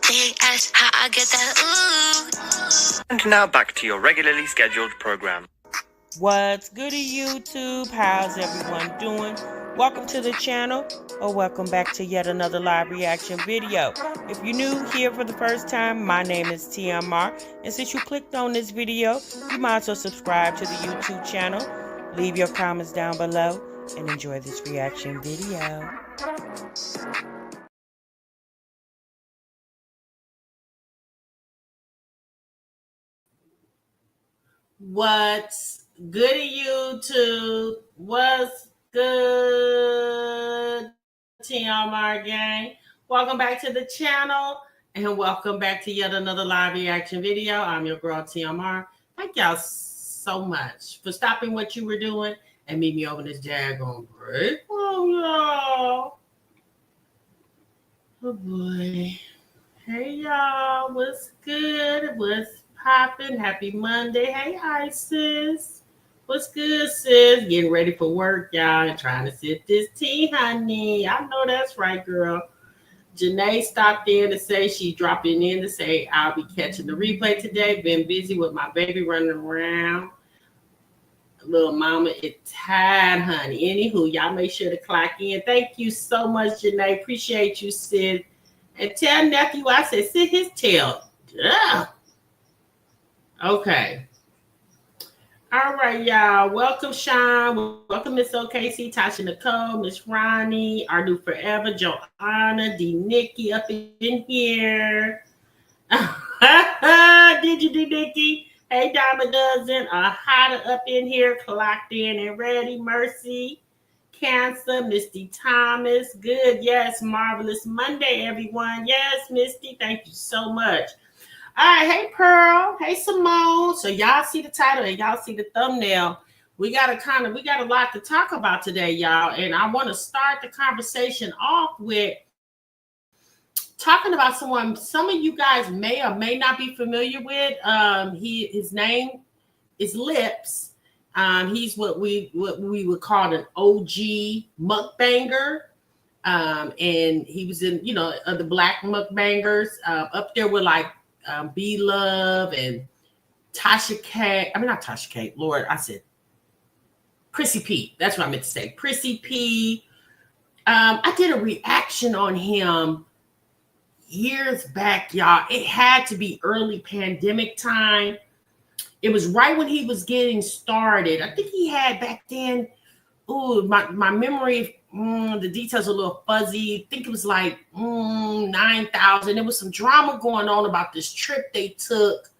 Big ass, how I get that ooh. And now back to your regularly scheduled program. What's goody YouTube? How's everyone doing? Welcome to the channel, or welcome back to yet another live reaction video. If you're new here for the first time, my name is Shamar, and since you clicked on this video, you might as well subscribe to the YouTube channel, leave your comments down below, and enjoy this reaction video. What's goody YouTube? What's good, TMR gang? Welcome back to the channel and welcome back to yet another live reaction video. I'm your girl TMR. Thank y'all so much for stopping what you were doing and meet me over this daggone break. Oh y'all. Oh boy. Hey y'all, what's good? What's popping? Happy Monday. Hey, hi, sis. What's good, sis? Getting ready for work, y'all, and trying to sip this tea, honey. I know that's right, girl. Janae stopped in to say she's dropping in to say I'll be catching the replay today. Been busy with my baby running around. Little mama is tired, honey. Anywho, y'all make sure to clock in. Thank you so much, Janae. Appreciate you, sis. And tell nephew I said sit his tail. Yeah. Okay. All right, y'all. Welcome, Sean. Welcome, Miss OKC, Tasha Nicole, Miss Ronnie, our new forever, Joanna, D. Nikki up in here. Did you do Nikki? Hey, Dama Dozen, Hada up in here, clocked in and ready. Mercy, Cancer, Misty Thomas. Good, yes, marvelous Monday, everyone. Yes, Misty, thank you so much. All right, hey Pearl, hey Simone. So y'all see the title and y'all see the thumbnail. We got a lot to talk about today, y'all. And I want to start the conversation off with talking about someone some of you guys may or may not be familiar with. His name is Llips. He's what we would call an OG mukbanger. And he was in, the black mukbangers up there with like B Love and Tasha K. I mean, not Tasha K. Lord, I said Prissy P. That's what I meant to say. Prissy P. I did a reaction on him years back, y'all. It had to be early pandemic time. It was right when he was getting started. I think he had back then, my memory, the details are a little fuzzy. I think it was like 9,000. There was some drama going on about this trip they took.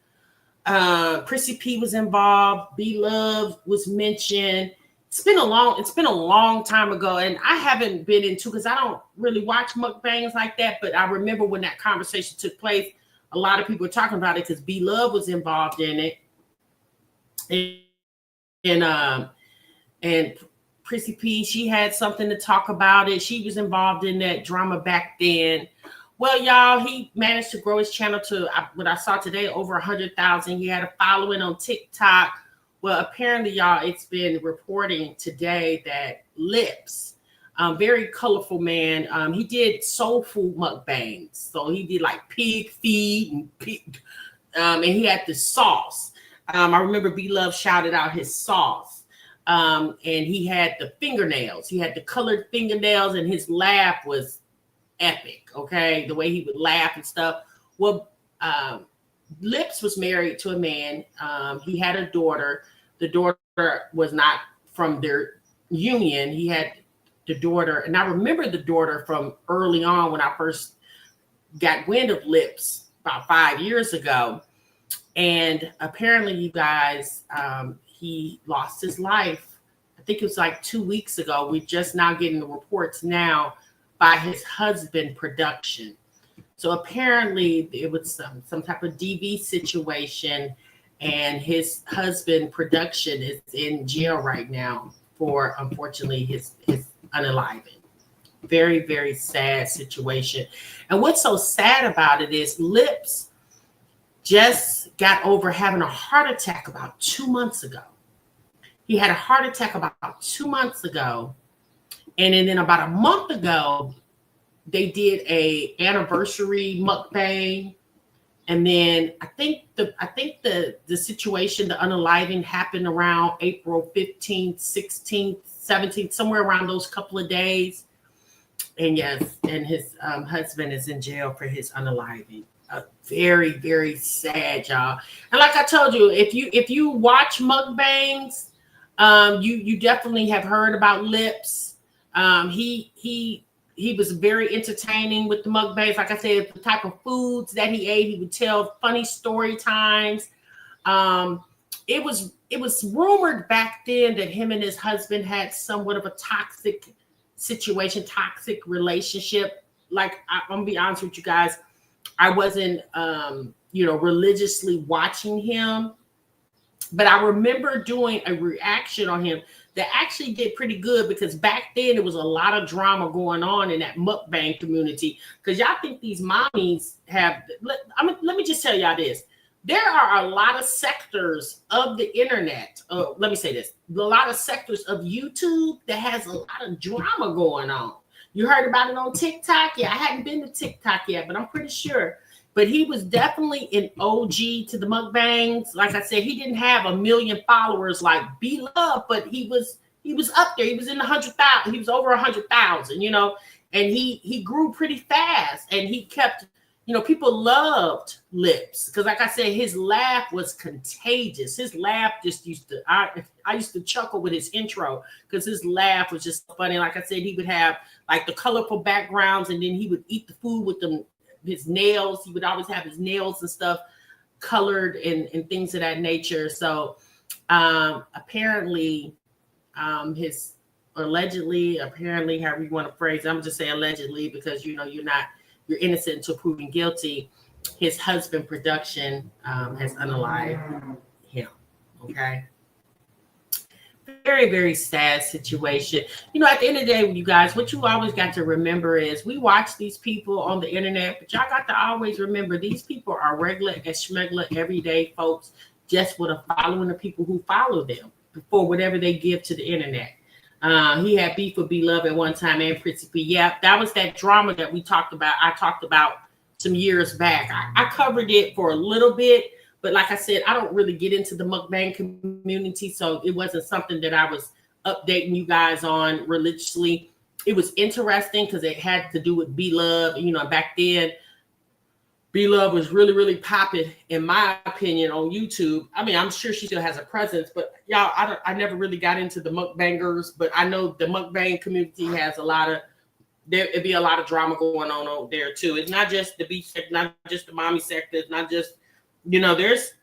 Prissy P was involved. B Love was mentioned. It's been a long time ago, and I haven't been into, because I don't really watch mukbangs like that. But I remember when that conversation took place, a lot of people were talking about it because B Love was involved in it. And Prissy P, she had something to talk about it. She was involved in that drama back then. Well, y'all, he managed to grow his channel to what I saw today, over 100,000. He had a following on TikTok. Well, apparently, y'all, it's been reporting today that Llips, very colorful man, he did soul food mukbangs. So he did like pig feet and he had the sauce. I remember B Love shouted out his sauce. And he had the fingernails. He had the colored fingernails, and his laugh was epic. Okay, the way he would laugh and stuff. Well, Llips was married to a man. He had a daughter. The daughter was not from their union. He had the daughter, and I remember the daughter from early on when I first got wind of Llips about 5 years ago. And apparently, you guys, he lost his life. I think it was like 2 weeks ago. We're just now getting the reports now by his husband production. So apparently it was some type of DV situation, and his husband production is in jail right now for, unfortunately, his unaliving. Very, very sad situation. And what's so sad about it is Llips just got over having a heart attack about 2 months ago. He had a heart attack about 2 months ago. And then about a month ago, they did a anniversary mukbang. And then I think the situation, the unaliving, happened around April 15th, 16th, 17th, somewhere around those couple of days. And yes, and his husband is in jail for his unaliving. Very, very sad, y'all. And like I told you, if you watch mukbangs, you definitely have heard about Llips. He was very entertaining with the mukbangs. Like I said, the type of foods that he ate, he would tell funny story times. It was rumored back then that him and his husband had somewhat of a toxic situation, toxic relationship. Like I'm gonna be honest with you guys, I wasn't religiously watching him, but I remember doing a reaction on him that actually did pretty good, because back then there was a lot of drama going on in that mukbang community. Because y'all think these mommies have, let me just tell y'all this. There are a lot of sectors of the internet. Let me say this. A lot of sectors of YouTube that has a lot of drama going on. You heard about it on TikTok? Yeah, I hadn't been to TikTok yet, but I'm pretty sure. But he was definitely an OG to the mukbangs. Like I said, he didn't have 1 million followers like B-Love, but he was up there. He was in the 100,000. He was over 100,000, and he grew pretty fast, and he kept, people loved Llips, because like I said, his laugh was contagious. His laugh just I used to chuckle with his intro, because his laugh was just funny. Like I said, he would have like the colorful backgrounds, and then he would eat the food with his nails. He would always have his nails and stuff colored and things of that nature. So apparently allegedly, however you want to phrase it, I'm just say allegedly, because you're innocent until proven guilty. His husband production has unalived him. Okay. Very, very sad situation. At the end of the day, you guys, what you always got to remember is we watch these people on the internet, but y'all got to always remember these people are regular and schmegler everyday folks, just with a following of people who follow them for whatever they give to the internet. He had beef with B-Love at one time and Prissy P. Yeah, that was that drama that we talked about. I talked about some years back. I covered it for a little bit. But like I said, I don't really get into the mukbang community, so it wasn't something that I was updating you guys on religiously. It was interesting because it had to do with B-Love. Back then, B-Love was really, really popping, in my opinion, on YouTube. I mean, I'm sure she still has a presence, but y'all, I never really got into the mukbangers. But I know the mukbang community has there'd be a lot of drama going on over there too. It's not just the beach sector, not just the mommy sector, it's not just, there's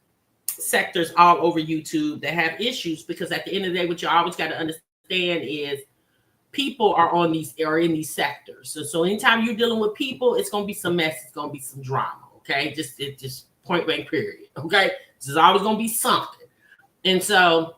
sectors all over YouTube that have issues, because at the end of the day, what you always got to understand is people are in these sectors. So anytime you're dealing with people, it's going to be some mess. It's going to be some drama. Okay. Just point blank period. Okay. This is always going to be something. And so,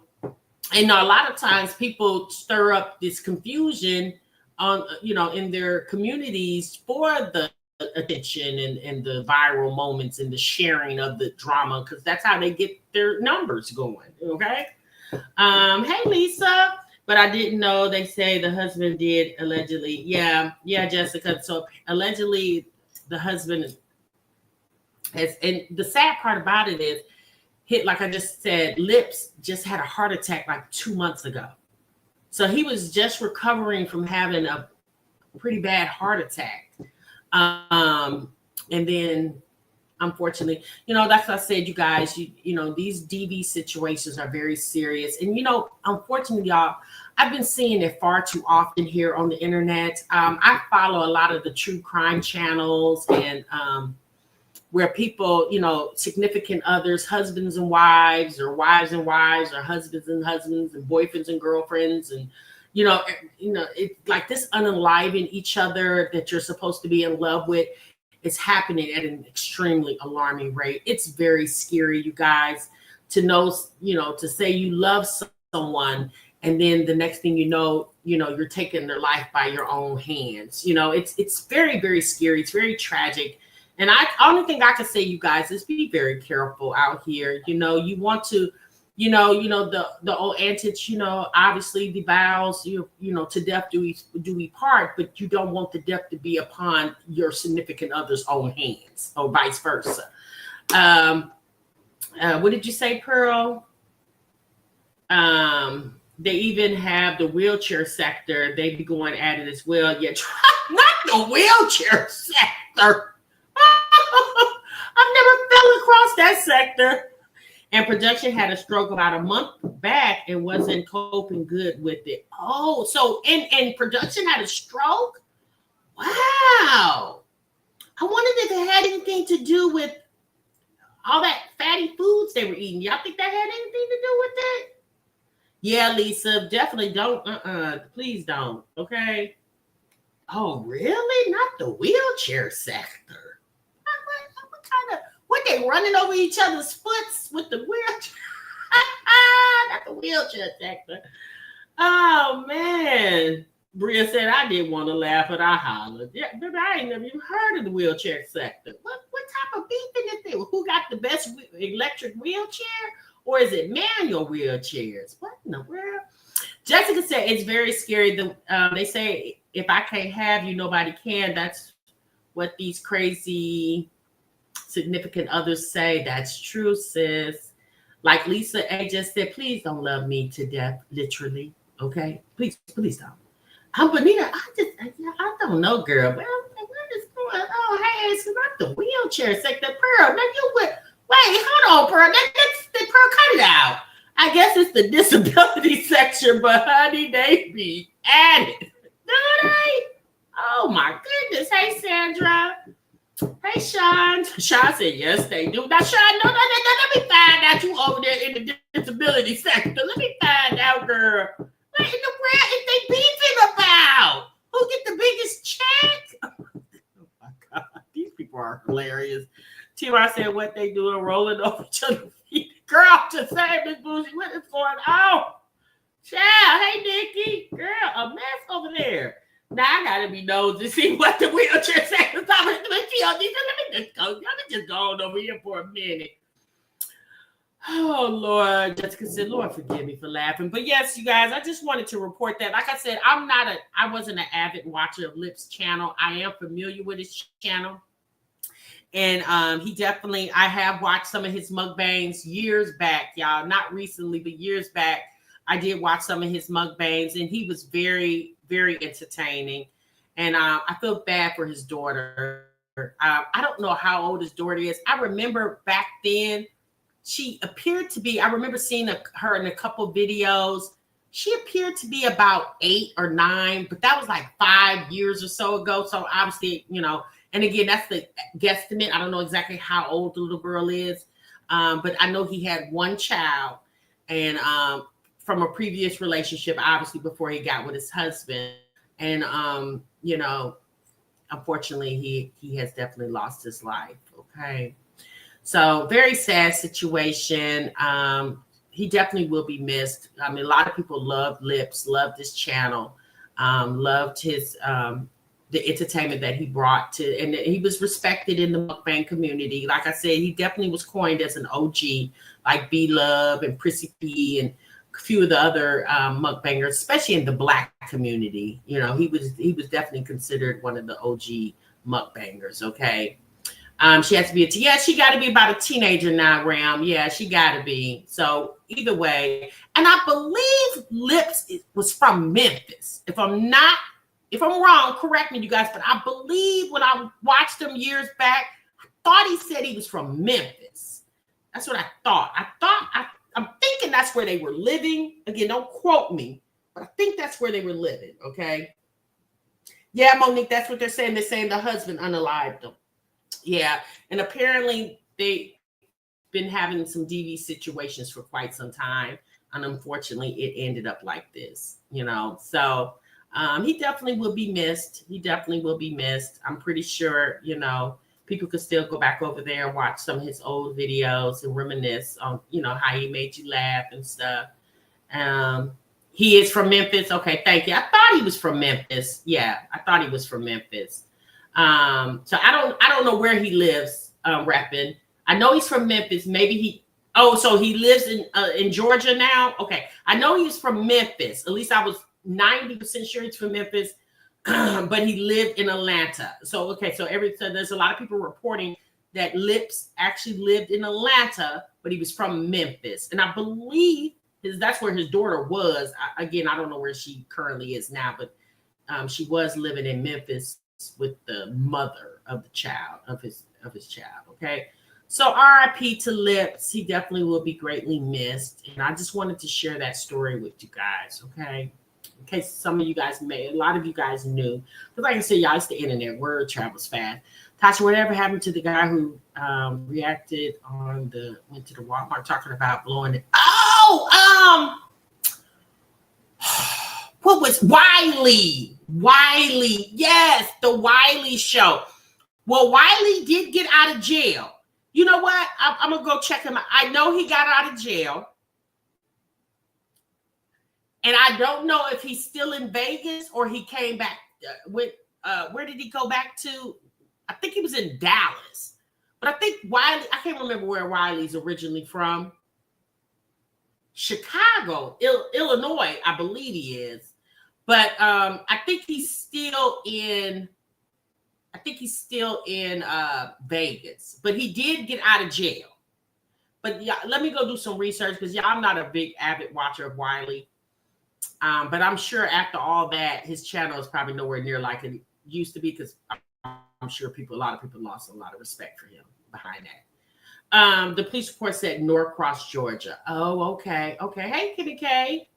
a lot of times people stir up this confusion on, in their communities for the attention and the viral moments and the sharing of the drama, because that's how they get their numbers going. Okay. Hey Lisa, but I didn't know they say the husband did allegedly. Yeah, Jessica. So allegedly the husband has, and the sad part about it is, like I just said, Llips just had a heart attack like 2 months ago. So he was just recovering from having a pretty bad heart attack. And then unfortunately, that's what I said, you guys, these DV situations are very serious. And, unfortunately, y'all, I've been seeing it far too often here on the internet. I follow a lot of the true crime channels, and where people, significant others, husbands and wives, or wives and wives, or husbands and boyfriends and girlfriends, and it's like this unaliving each other that you're supposed to be in love with. It's happening at an extremely alarming rate. It's very scary, you guys, to know, to say you love someone, and then the next thing you're taking their life by your own hands. It's very, very scary. It's very tragic. And only thing I can say, you guys, is be very careful out here. You want to the old antics, obviously the vows, to death do we part, but you don't want the death to be upon your significant other's own hands, or vice versa. What did you say, Pearl? They even have the wheelchair sector. They be going at it as well. Yeah, not the wheelchair sector. I've never fell across that sector. And production had a stroke about a month back and wasn't coping good with it. Oh, so and production had a stroke? Wow. I wondered if it had anything to do with all that fatty foods they were eating. Y'all think that had anything to do with it? Yeah, Lisa, definitely don't. Please don't. Okay. Oh, really? Not the wheelchair sector. What kind of? What, they running over each other's foots with the wheelchair? Not the wheelchair sector. Oh man. Bria said I didn't want to laugh, but I hollered. Yeah, baby, I ain't never even heard of the wheelchair sector. What type of beefing is there? Who got the best electric wheelchair? Or is it manual wheelchairs? What in the world? Jessica said it's very scary. They say if I can't have you, nobody can. That's what these crazy significant others say. That's true, sis. Like Lisa A just said, please don't love me to death, literally. Okay? Please don't. Bonita, I don't know, girl. But what is going on? Oh, hey, it's not the wheelchair sector. Pearl, now you would. Wait, hold on, Pearl. That's the Pearl, cut it out. I guess it's the disability section, but honey, they be at it. Do they? Oh my goodness. Hey, Sandra. Hey, Sean. Sean said, yes, they do. Now, Sean, no, let me find out you over there in the disability sector. Let me find out, girl. What in the world is they beefing about? Who get the biggest check? Oh my God. These people are hilarious. T.Y. said what they doing, rolling over each other's feet. Girl, to say, Miss Bougie, what is going on? Child, hey, Nikki. Girl, a mess over there. Now I gotta be nosy to see what the wheelchair sector is talking about. Let me just go on over here for a minute. Oh, Lord. Jessica said, Lord, forgive me for laughing. But yes, you guys, I just wanted to report that. Like I said, I wasn't an avid watcher of Llips' channel. I am familiar with his channel. And I have watched some of his mukbangs years back, y'all. Not recently, but years back. I did watch some of his mukbangs, and he was very, very entertaining. And I feel bad for his daughter. I don't know how old his daughter is. I remember back then, she appeared to be, I remember seeing her in a couple videos. She appeared to be about 8 or 9, but that was like 5 years or so ago. So obviously, and again, that's the guesstimate. I don't know exactly how old the little girl is, but I know he had one child, and from a previous relationship, obviously before he got with his husband, and unfortunately, he has definitely lost his life. Okay, so very sad situation. He definitely will be missed. I mean, a lot of people loved Llips, loved his channel, loved his the entertainment that he brought to, and he was respected in the mukbang community. Like I said, he definitely was coined as an OG, like B Love and Prissy P and a few of the other mukbangers, especially in the Black community. He was definitely considered one of the OG mukbangers. Okay, she has to be she got to be about a teenager now, Ram. Yeah, she got to be. So either way, and I believe Llips was from Memphis. If I'm wrong, correct me, you guys, but I believe when I watched him years back, I thought he said he was from Memphis. That's what I thought. I'm thinking that's where they were living. Again, don't quote me, but I think that's where they were living, okay? Yeah, Monique, that's what they're saying. They're saying the husband unalived them. Yeah, and apparently they've been having some DV situations for quite some time, and unfortunately it ended up like this, so... he definitely will be missed. I'm pretty sure, people could still go back over there and watch some of his old videos and reminisce on, how he made you laugh and stuff. He is from Memphis. Okay, thank you. I thought he was from Memphis. Yeah, I thought he was from Memphis. So I don't know where he lives, repping. I know he's from Memphis. Maybe Oh, so he lives in Georgia now? Okay. I know he's from Memphis. At least I was 90% sure he's from Memphis, but he lived in Atlanta. So, okay. So there's a lot of people reporting that Llips actually lived in Atlanta, but he was from Memphis. And I believe that's where his daughter was. Again, I don't know where she currently is now, but she was living in Memphis with the mother of the child, of his child. Okay. So RIP to Llips. He definitely will be greatly missed. And I just wanted to share that story with you guys, okay? In case some of you guys a lot of you guys knew. But like I said, y'all, it's the internet. Word travels fast. Tasha, whatever happened to the guy who reacted went to the Walmart talking about blowing it? Oh, what was Wiley? Wiley, yes, the Wiley show. Well, Wiley did get out of jail. You know what? I'm going to go check him out. I know he got out of jail. And I don't know if he's still in Vegas or he came back. Where did he go back to? I think he was in Dallas. But I think Wiley, I can't remember where Wiley's originally from. Chicago, Illinois, I believe he is. But I think he's still in Vegas, but he did get out of jail. But yeah, let me go do some research because I'm not a big avid watcher of Wiley. But I'm sure after all that, his channel is probably nowhere near like it used to be because I'm sure a lot of people lost a lot of respect for him behind that. The police report said Norcross, Georgia. Oh, okay. Okay. Hey, Kitty K.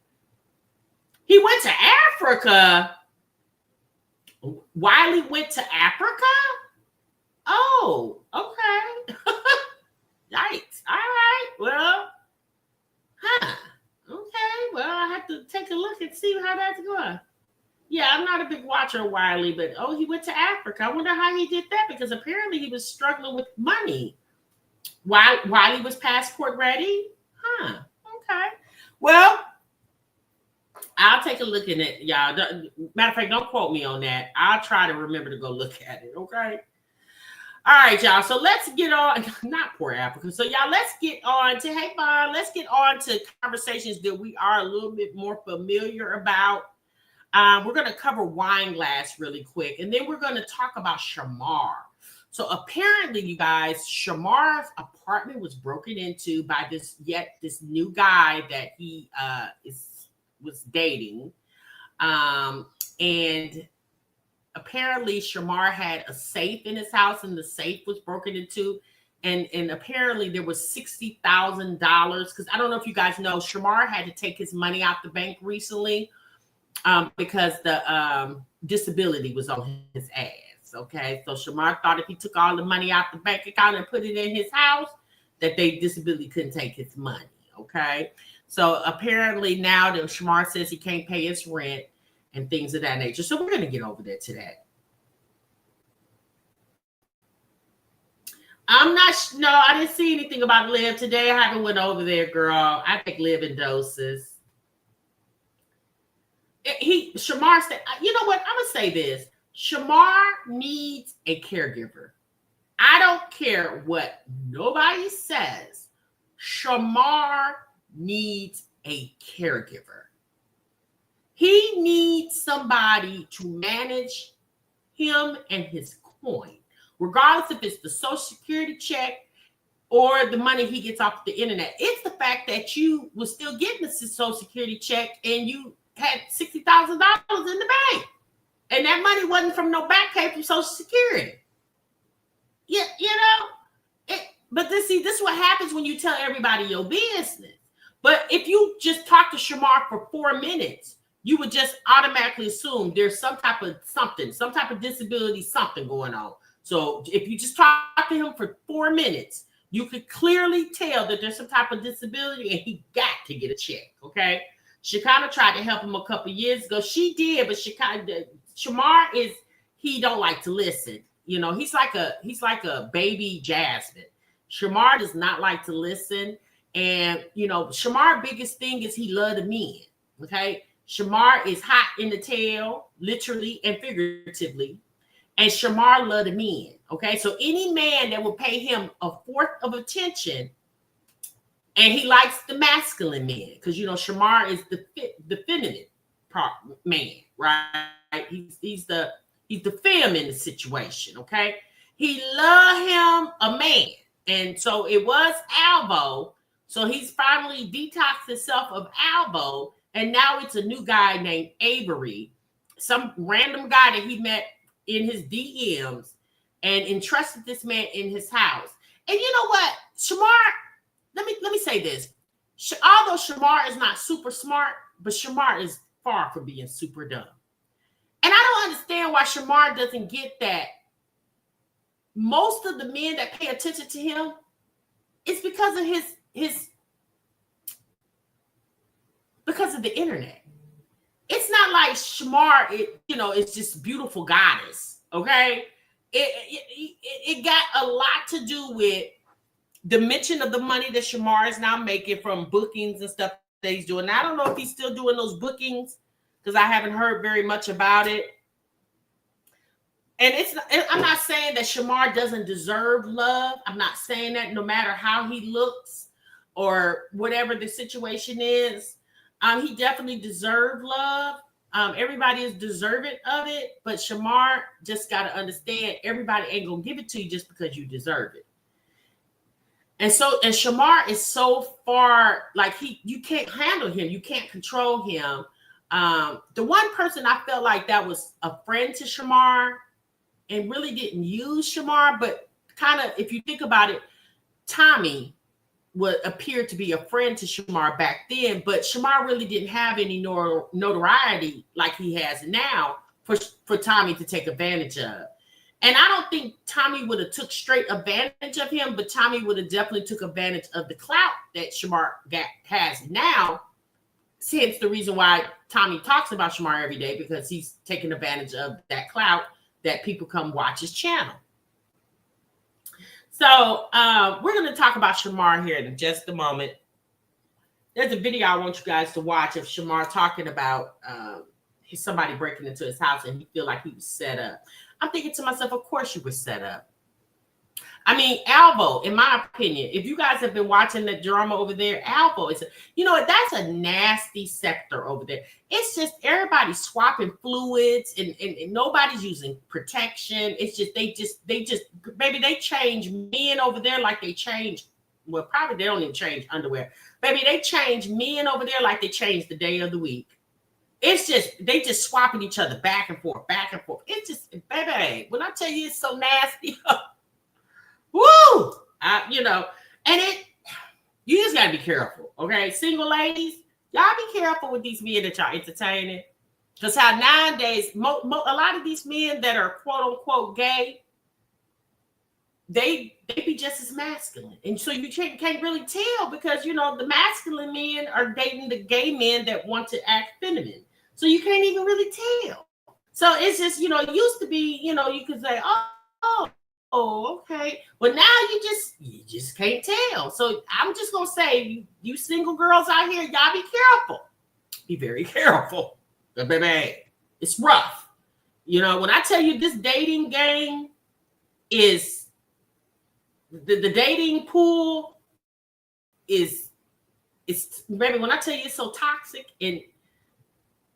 He went to Africa. Wiley went to Africa? Oh, okay. Yikes. All right. Well, okay. Well, I have to take a look and see how that's going. Yeah, I'm not a big watcher of Wiley, but he went to Africa. I wonder how he did that because apparently he was struggling with money. Wiley was passport ready? Okay. Well, I'll take a look at it, y'all. Matter of fact, don't quote me on that. I'll try to remember to go look at it, okay? All right, y'all. So let's get on. Not poor Africa. So, y'all, let's get on to, hey, Bob, let's get on to conversations that we are a little bit more familiar about. We're going to cover Wineglass really quick, and then we're going to talk about Shamar. So apparently, you guys, Shamar's apartment was broken into by this new guy that he was dating. And apparently Shamar had a safe in his house and the safe was broken into. And apparently there was $60,000 because I don't know if you guys know, Shamar had to take his money out the bank recently because the disability was on his ass. Okay, so Shamar thought if he took all the money out the bank account and put it in his house, that disability couldn't take his money. Okay, so apparently now that Shamar says he can't pay his rent and things of that nature. So we're going to get over there today. I didn't see anything about Liv today. I haven't went over there, girl. I take Liv in doses. Shamar said, you know what? I'm going to say this. Shamar needs a caregiver. I don't care what nobody says. Shamar needs a caregiver. He needs somebody to manage him and his coin, regardless if it's the Social Security check or the money he gets off the internet. It's the fact that you was still getting the Social Security check and you had $60,000 in the bank. And that money wasn't from no back pay from Social Security. Yeah, but this is what happens when you tell everybody your business. But if you just talk to Shamar for 4 minutes, you would just automatically assume there's some type of disability, something going on. So if you just talk to him for 4 minutes, you could clearly tell that there's some type of disability and he got to get a check, okay? Shekinah tried to help him a couple years ago. She did, but Shamar he don't like to listen. You know, he's like a baby Jasmine. Shamar does not like to listen. And, Shamar's biggest thing is he love the men, okay? Shamar is hot in the tail, literally and figuratively. And Shamar love the men, okay? So any man that will pay him a fourth of attention, And he likes the masculine men because, you know, Shamar is the feminine man, right? He's the femme in the situation, okay? He loved him a man. And so it was Alvo. So he's finally detoxed himself of Alvo. And now it's a new guy named Avery, some random guy that he met in his DMs and entrusted this man in his house. And you know what? Shamar, let me say this. Although Shamar is not super smart, but Shamar is far from being super dumb. And I don't understand why Shamar doesn't get that most of the men that pay attention to him, it's because of because of the internet. It's not like Shamar, it's just beautiful goddess, okay? It got a lot to do with the mention of the money that Shamar is now making from bookings and stuff that he's doing. Now, I don't know if he's still doing those bookings because I haven't heard very much about it. And I'm not saying that Shamar doesn't deserve love. I'm not saying that, no matter how he looks or whatever the situation is. He definitely deserved love. Everybody is deserving of it, but Shamar just got to understand everybody ain't gonna give it to you just because you deserve it. And Shamar is so far, like, you can't handle him, you can't control him. The one person I felt like that was a friend to Shamar and really didn't use Shamar, but kind of, if you think about it, Tommy would appear to be a friend to Shamar back then, but Shamar really didn't have any notoriety like he has now for Tommy to take advantage of. And I don't think Tommy would have took straight advantage of him, but Tommy would have definitely took advantage of the clout that Shamar has now. Hence the reason why Tommy talks about Shamar every day, because he's taking advantage of that clout that people come watch his channel. So we're going to talk about Shamar here in just a moment. There's a video I want you guys to watch of Shamar talking about somebody breaking into his house and he feel like he was set up. I'm thinking to myself, of course you were set up. I mean, Alvo, in my opinion, if you guys have been watching the drama over there, Alvo is, that's a nasty sector over there. It's just everybody swapping fluids and nobody's using protection. It's just, maybe they change men over there like they change, well, probably they don't even change underwear. Maybe they change men over there like they change the day of the week. It's just, they just swapping each other back and forth, back and forth. It's just, baby, when I tell you it's so nasty, woo! And you just gotta be careful, okay? Single ladies, y'all be careful with these men that y'all entertaining. Because how nowadays, a lot of these men that are quote unquote gay, they be just as masculine. And so you can't really tell because, the masculine men are dating the gay men that want to act feminine. So you can't even really tell. So it's just, it used to be, you could say, oh, okay. But now you just can't tell. So I'm just gonna say, you single girls out here, y'all be careful. Be very careful. Baby, it's rough. When I tell you this dating game is the dating pool is baby, when I tell you it's so toxic and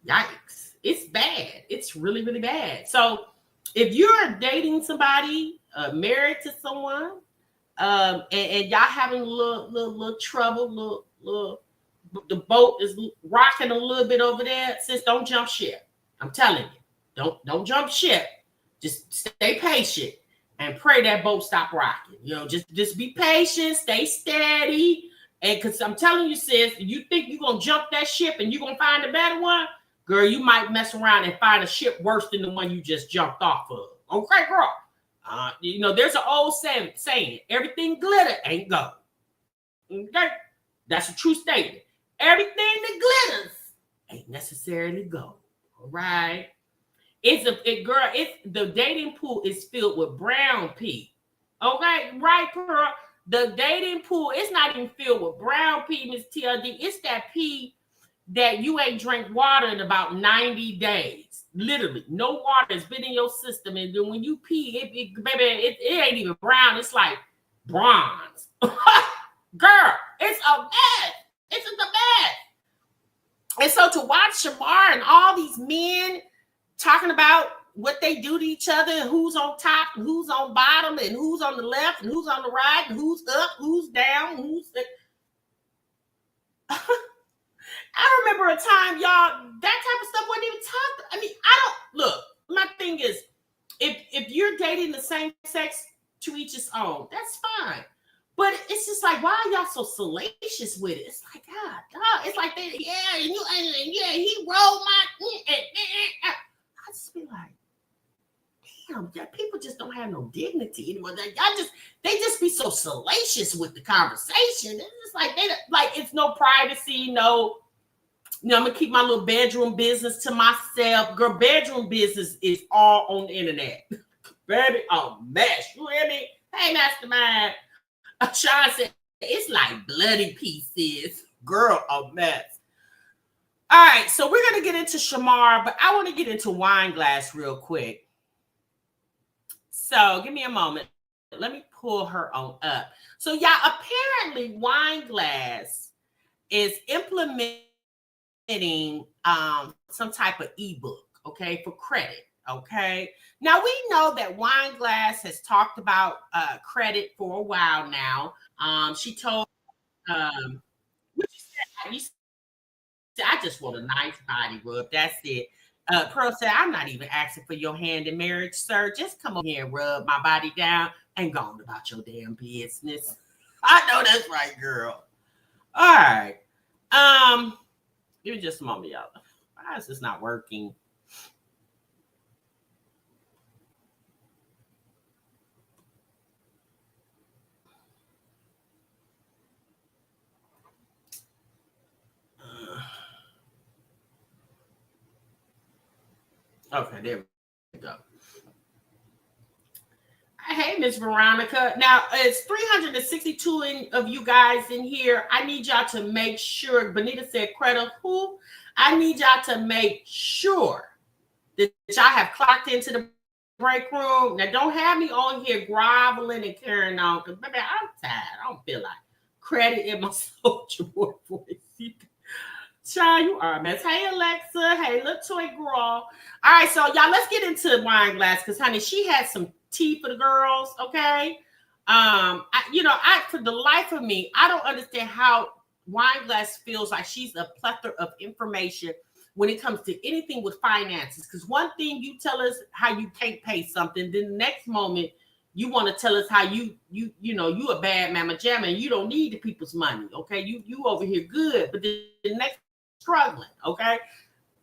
yikes, it's bad. It's really, really bad. So if you're dating somebody, married to someone, and y'all having a little trouble, the boat is rocking a little bit over there, sis, don't jump ship. I'm telling you, don't jump ship. Just stay patient and pray that boat stop rocking. Just be patient, stay steady, and because I'm telling you, sis, you think you're gonna jump that ship and you're gonna find a better one, girl, you might mess around and find a ship worse than the one you just jumped off of. Okay, girl. There's an old saying, everything glitter ain't gold. Okay? That's a true statement. Everything that glitters ain't necessarily gold. All right? The dating pool is filled with brown pee. Okay? Right, Pearl? The dating pool, it's not even filled with brown pee, Miss TLD. It's that pee that you ain't drank water in about 90 days. Literally, no water has been in your system. And then when you pee, it ain't even brown. It's like bronze. Girl, It's a mess. It's just a mess. And so to watch Shamar and all these men talking about what they do to each other and who's on top and who's on bottom and who's on the left and who's on the right and who's up, who's down, who's I remember a time, y'all, that type of stuff wasn't even talked. I mean, I don't look. My thing is, if you're dating the same sex, to each his own, that's fine. But it's just like, why are y'all so salacious with it? It's like, God, dog. It's like, yeah, and yeah, he rolled my. I just be like, damn, yeah, people just don't have no dignity anymore. They just be so salacious with the conversation. It's just like it's no privacy, no. I'm gonna keep my little bedroom business to myself. Girl, bedroom business is all on the internet. Baby, a mess. You hear me? Hey, Mastermind. Sean said, it's like bloody pieces. Girl, a mess. All right, so we're going to get into Shamar, but I want to get into Wineglass real quick. So give me a moment. Let me pull her on up. So, yeah, apparently Wineglass is implementing some type of ebook, okay, for credit. Okay. Now we know that Wineglass has talked about credit for a while now. She told what you said, I just want a nice body rub. That's it. Pearl said, I'm not even asking for your hand in marriage, sir. Just come over here and rub my body down and go on about your damn business. I know that's right, girl. All right. Give me just a moment, y'all. Why is this not working? Okay, there we go. Hey, Miss Veronica. Now, it's 362 of you guys in here. I need y'all to make sure. Benita said, credit who? I need y'all to make sure that y'all have clocked into the break room. Now, don't have me on here groveling and carrying on, because, baby, I'm tired. I don't feel like credit in my soldier boy voice. Child, you are a mess. Hey, Alexa. Hey, LaToy Girl. All right, so y'all, let's get into Wineglass, because, honey, she had some tea for the girls, okay? For the life of me, I don't understand how Wineglass feels like she's a plethora of information when it comes to anything with finances. Because one thing you tell us how you can't pay something, then the next moment you want to tell us how you a bad mama jamma and you don't need the people's money, okay? You over here good, but the next struggling, okay?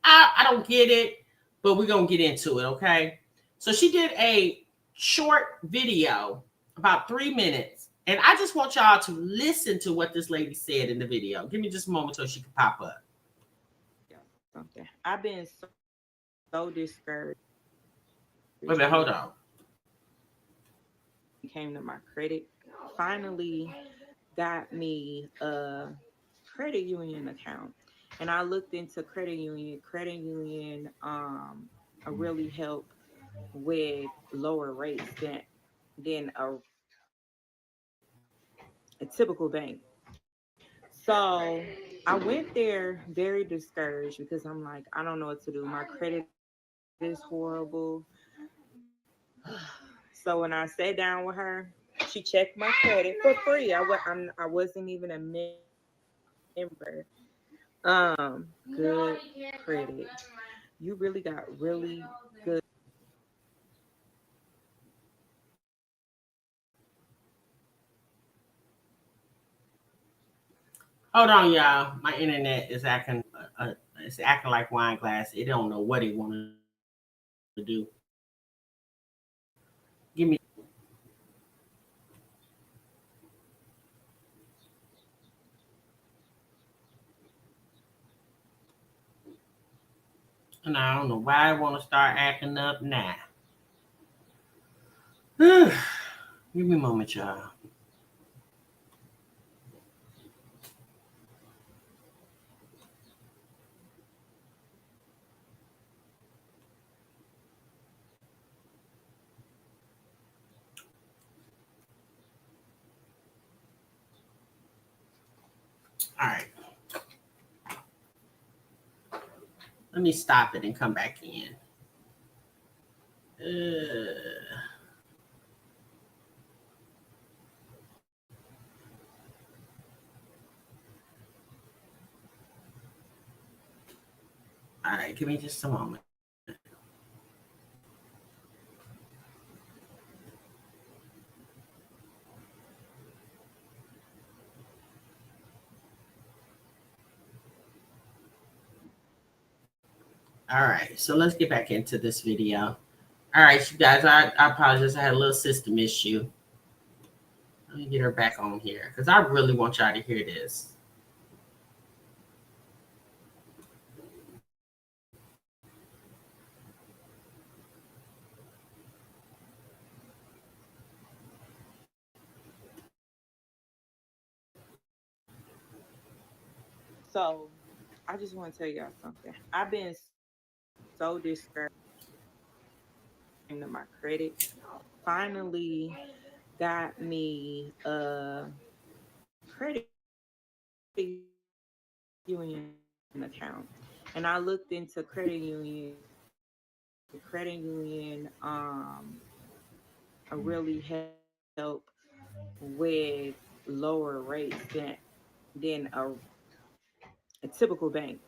I don't get it, but we're gonna get into it, okay? So she did a short video, about 3 minutes, and I just want y'all to listen to what this lady said in the video. Give me just a moment so she can pop up. Something. I've been so discouraged. Wait a minute, hold on. Came to my credit. Finally got me a credit union account. And I looked into credit union. Credit union really help with lower rates than a typical bank. So I went there very discouraged because I'm like, I don't know what to do. My credit is horrible. So when I sat down with her, she checked my credit for free. I wasn't even a member. Good credit. You really got really good. Hold on, y'all. My internet is acting like Wineglass. It don't know what it wanted to do. Give me. And I don't know why I want to start acting up now. Give me a moment, y'all. All right. Let me stop it and come back in. All right, give me just a moment. All right, so let's get back into this video. All right, you guys, I apologize. I had a little system issue. Let me get her back on here because I really want y'all to hear this. So I just want to tell y'all something. I've been so discouraged into my credit. Finally got me a credit union account. And I looked into credit union. Credit union really help with lower rates than a typical bank.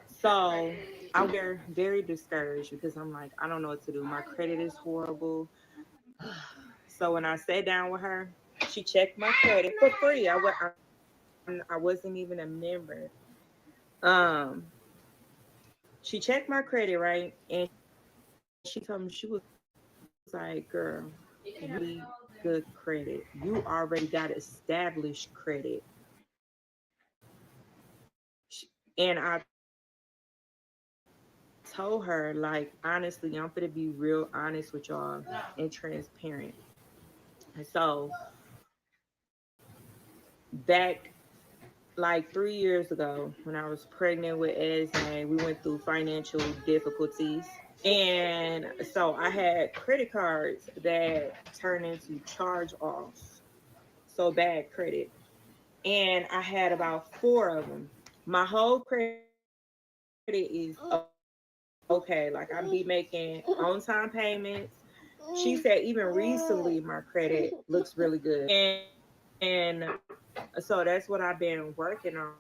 So I'm very discouraged because I'm like, I don't know what to do. My credit is horrible. So when I sat down with her, she checked my credit for free. I wasn't even a member. Um, she checked my credit, right, and she told me, she was like, "Girl, you need good credit. You already got established credit." And I told her, like, honestly, I'm gonna be real honest with y'all and transparent. And so back like 3 years ago, when I was pregnant with Esme, we went through financial difficulties. And so I had credit cards that turned into charge offs. So bad credit. And I had about four of them. My whole credit is okay. Like, I be making on time payments. She said even recently my credit looks really good. And so that's what I've been working on.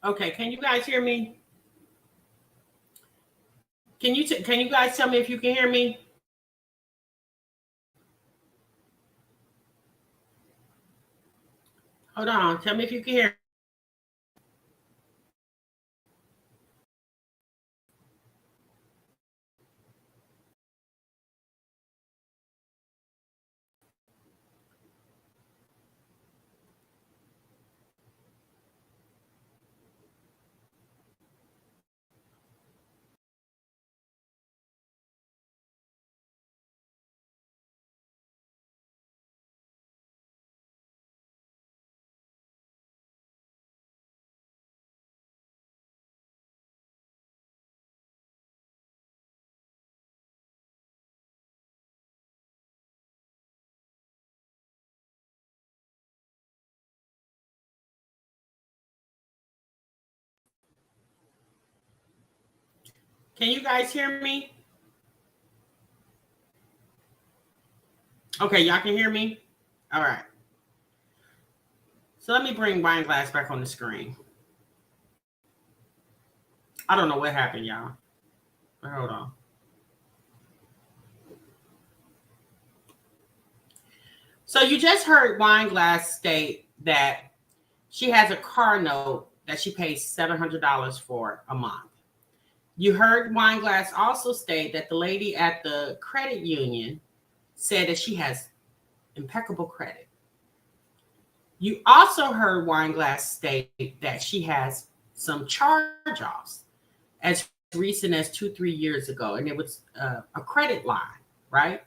Okay, can you guys hear me? Can you guys tell me if you can hear me? Hold on, tell me if you can hear. Can you guys hear me? Okay, y'all can hear me? All right. So let me bring Wineglass back on the screen. I don't know what happened, y'all. But hold on. So you just heard Wineglass state that she has a car note that she pays $700 for a month. You heard Wineglass also state that the lady at the credit union said that she has impeccable credit. You also heard Wineglass state that she has some charge-offs as recent as 2-3 years ago, and it was a credit line, right?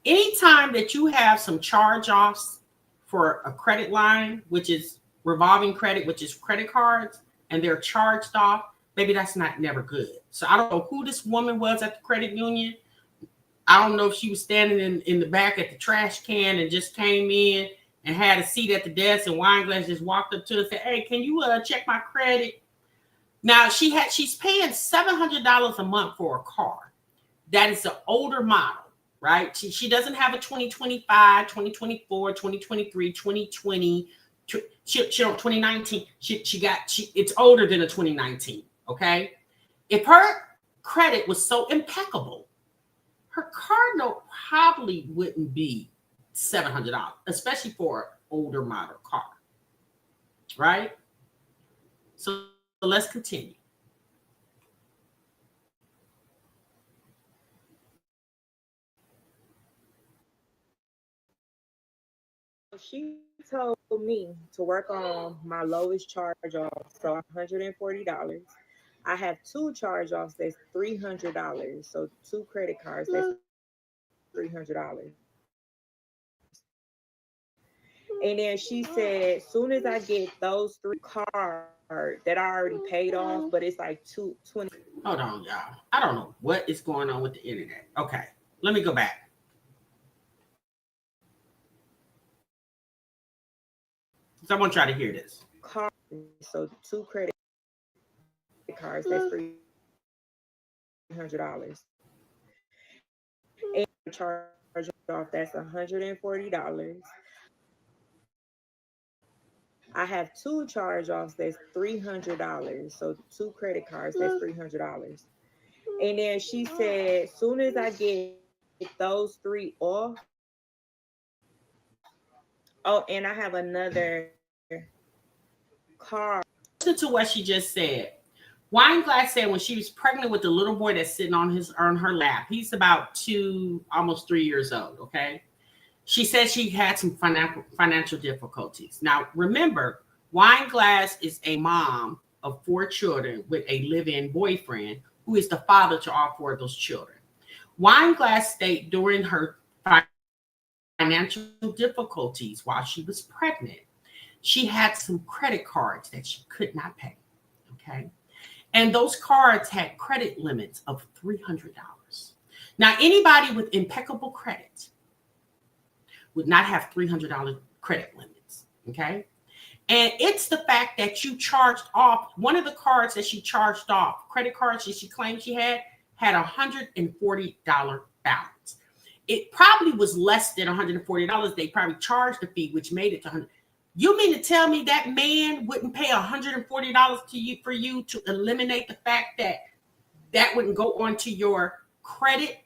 Anytime that you have some charge-offs for a credit line, which is revolving credit, which is credit cards, and they're charged off, maybe that's not never good. So I don't know who this woman was at the credit union. I don't know if she was standing in the back at the trash can and just came in and had a seat at the desk, and Wineglass just walked up to her and said, "Hey, can you check my credit?" Now she's paying $700 a month for a car. That is an older model, right? She doesn't have a 2025, 2024, 2023, 2020, 2019. It's older than a 2019. Okay. If her credit was so impeccable, her car note probably wouldn't be $700, especially for an older model car. Right? So let's continue. She told me to work on my lowest charge off, so $140. I have two charge offs that's $300. So two credit cards that's $300. And then she said, soon as I get those three cards that I already paid off, but it's like 220. Hold on, y'all. I don't know what is going on with the internet. Okay, let me go back. So I want y'all to hear this. So two credit cards that's $300. And charge off that's $140. I have two charge offs that's $300. So two credit cards that's $300. And then she said, soon as I get those three off, oh, and I have another car. Listen to what she just said. Wineglass said when she was pregnant with the little boy that's sitting on her lap, he's about 2, almost 3 years old. Okay. She said she had some financial difficulties. Now, remember, Wineglass is a mom of 4 children with a live-in boyfriend who is the father to all 4 of those children. Wineglass stated during her financial difficulties while she was pregnant, she had some credit cards that she could not pay. Okay. And those cards had credit limits of $300. Now, anybody with impeccable credit would not have $300 credit limits. Okay. And it's the fact that you charged off one of the cards that she charged off, credit cards that she claimed she had $140 balance. It probably was less than $140. They probably charged a fee, which made it to $100. You mean to tell me that man wouldn't pay $140 to you for you to eliminate the fact that that wouldn't go onto your credit?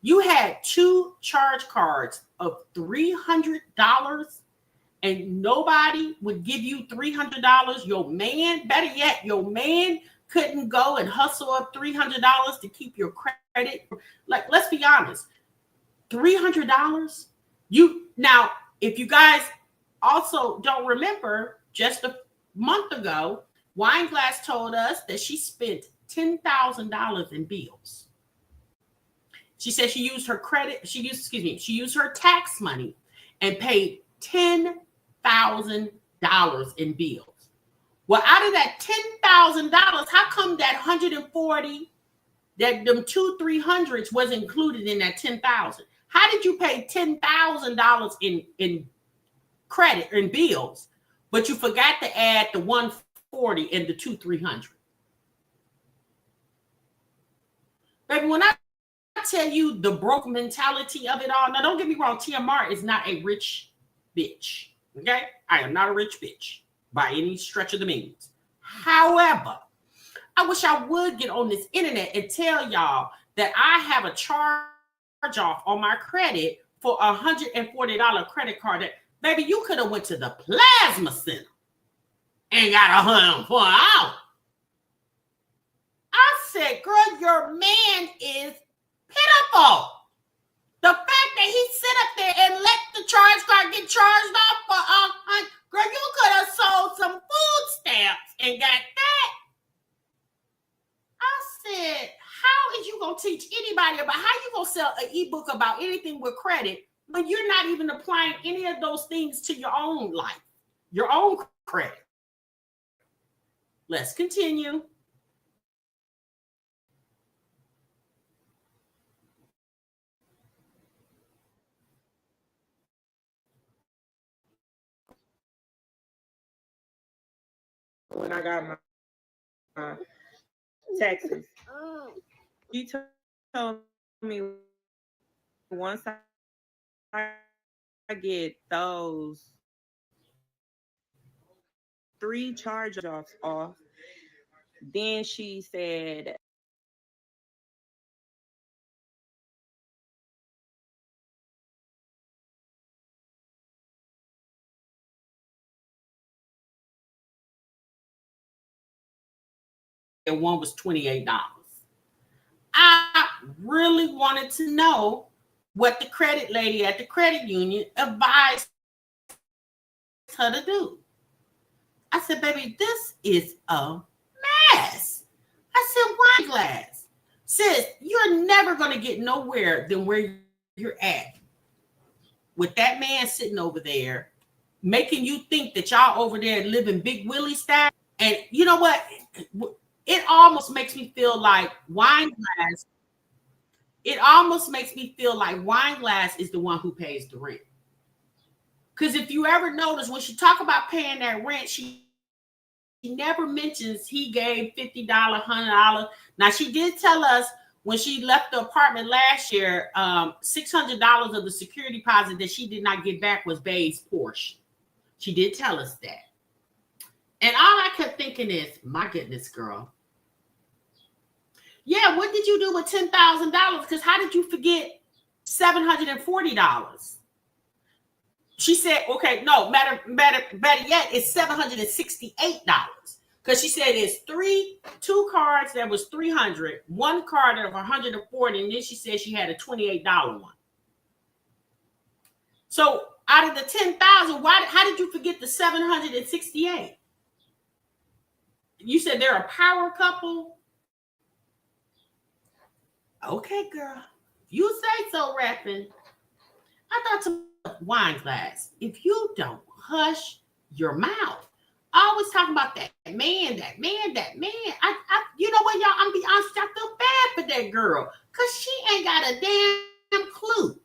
You had 2 charge cards of $300 and nobody would give you $300. Your man, better yet, your man couldn't go and hustle up $300 to keep your credit. Like, let's be honest, $300. Now, if you guys also don't remember, just a month ago, Wineglass told us that she spent $10,000 in bills. She said she used her her tax money and paid $10,000 in bills. Well, out of that $10,000, how come that 140, that them 2-300s was included in that 10,000? How did you pay $10,000 in credit and bills, but you forgot to add the 140 and the 2-300? Baby, when I tell you the broke mentality of it all, now don't get me wrong, TMR is not a rich bitch. Okay? I am not a rich bitch by any stretch of the means. However, I wish I would get on this internet and tell y'all that I have a charge off on my credit for $140 credit card. That, baby, you could have went to the plasma center and got $104. I said, girl, your man is pitiful. The fact that he sit up there and let the charge card get charged off for girl, you could have sold some food stamps and got that. I said, how is you gonna teach anybody about how you gonna sell an ebook about anything with credit when you're not even applying any of those things to your own life, your own credit? Let's continue. When I got my Texas, he told me once I get those 3 charge-offs off, then she said, and one was $28. I really wanted to know what the credit lady at the credit union advised her to do. I said, baby, this is a mess. I said, Wineglass. Sis, you're never going to get nowhere than where you're at with that man sitting over there making you think that y'all over there living Big Willie style. And you know what? It almost makes me feel like Wineglass. It almost makes me feel like Wineglass is the one who pays the rent. Because if you ever notice, when she talk about paying that rent, she never mentions he gave $50, $100. Now, she did tell us when she left the apartment last year, $600 of the security deposit that she did not get back was Bae's portion. She did tell us that. And all I kept thinking is, my goodness, girl. Yeah, what did you do with $10,000? Because how did you forget $740? She said, okay, no, better yet, it's $768. Because she said it's two cards that was $300, one card of $140, and then she said she had a $28 one. So out of the $10,000, how did you forget the $768? You said they're a power couple? Okay, girl. You say so, rapping. I thought to Wineglass, if you don't hush your mouth, always talking about that man. You know what, y'all? I'm be honest, I feel bad for that girl because she ain't got a damn clue.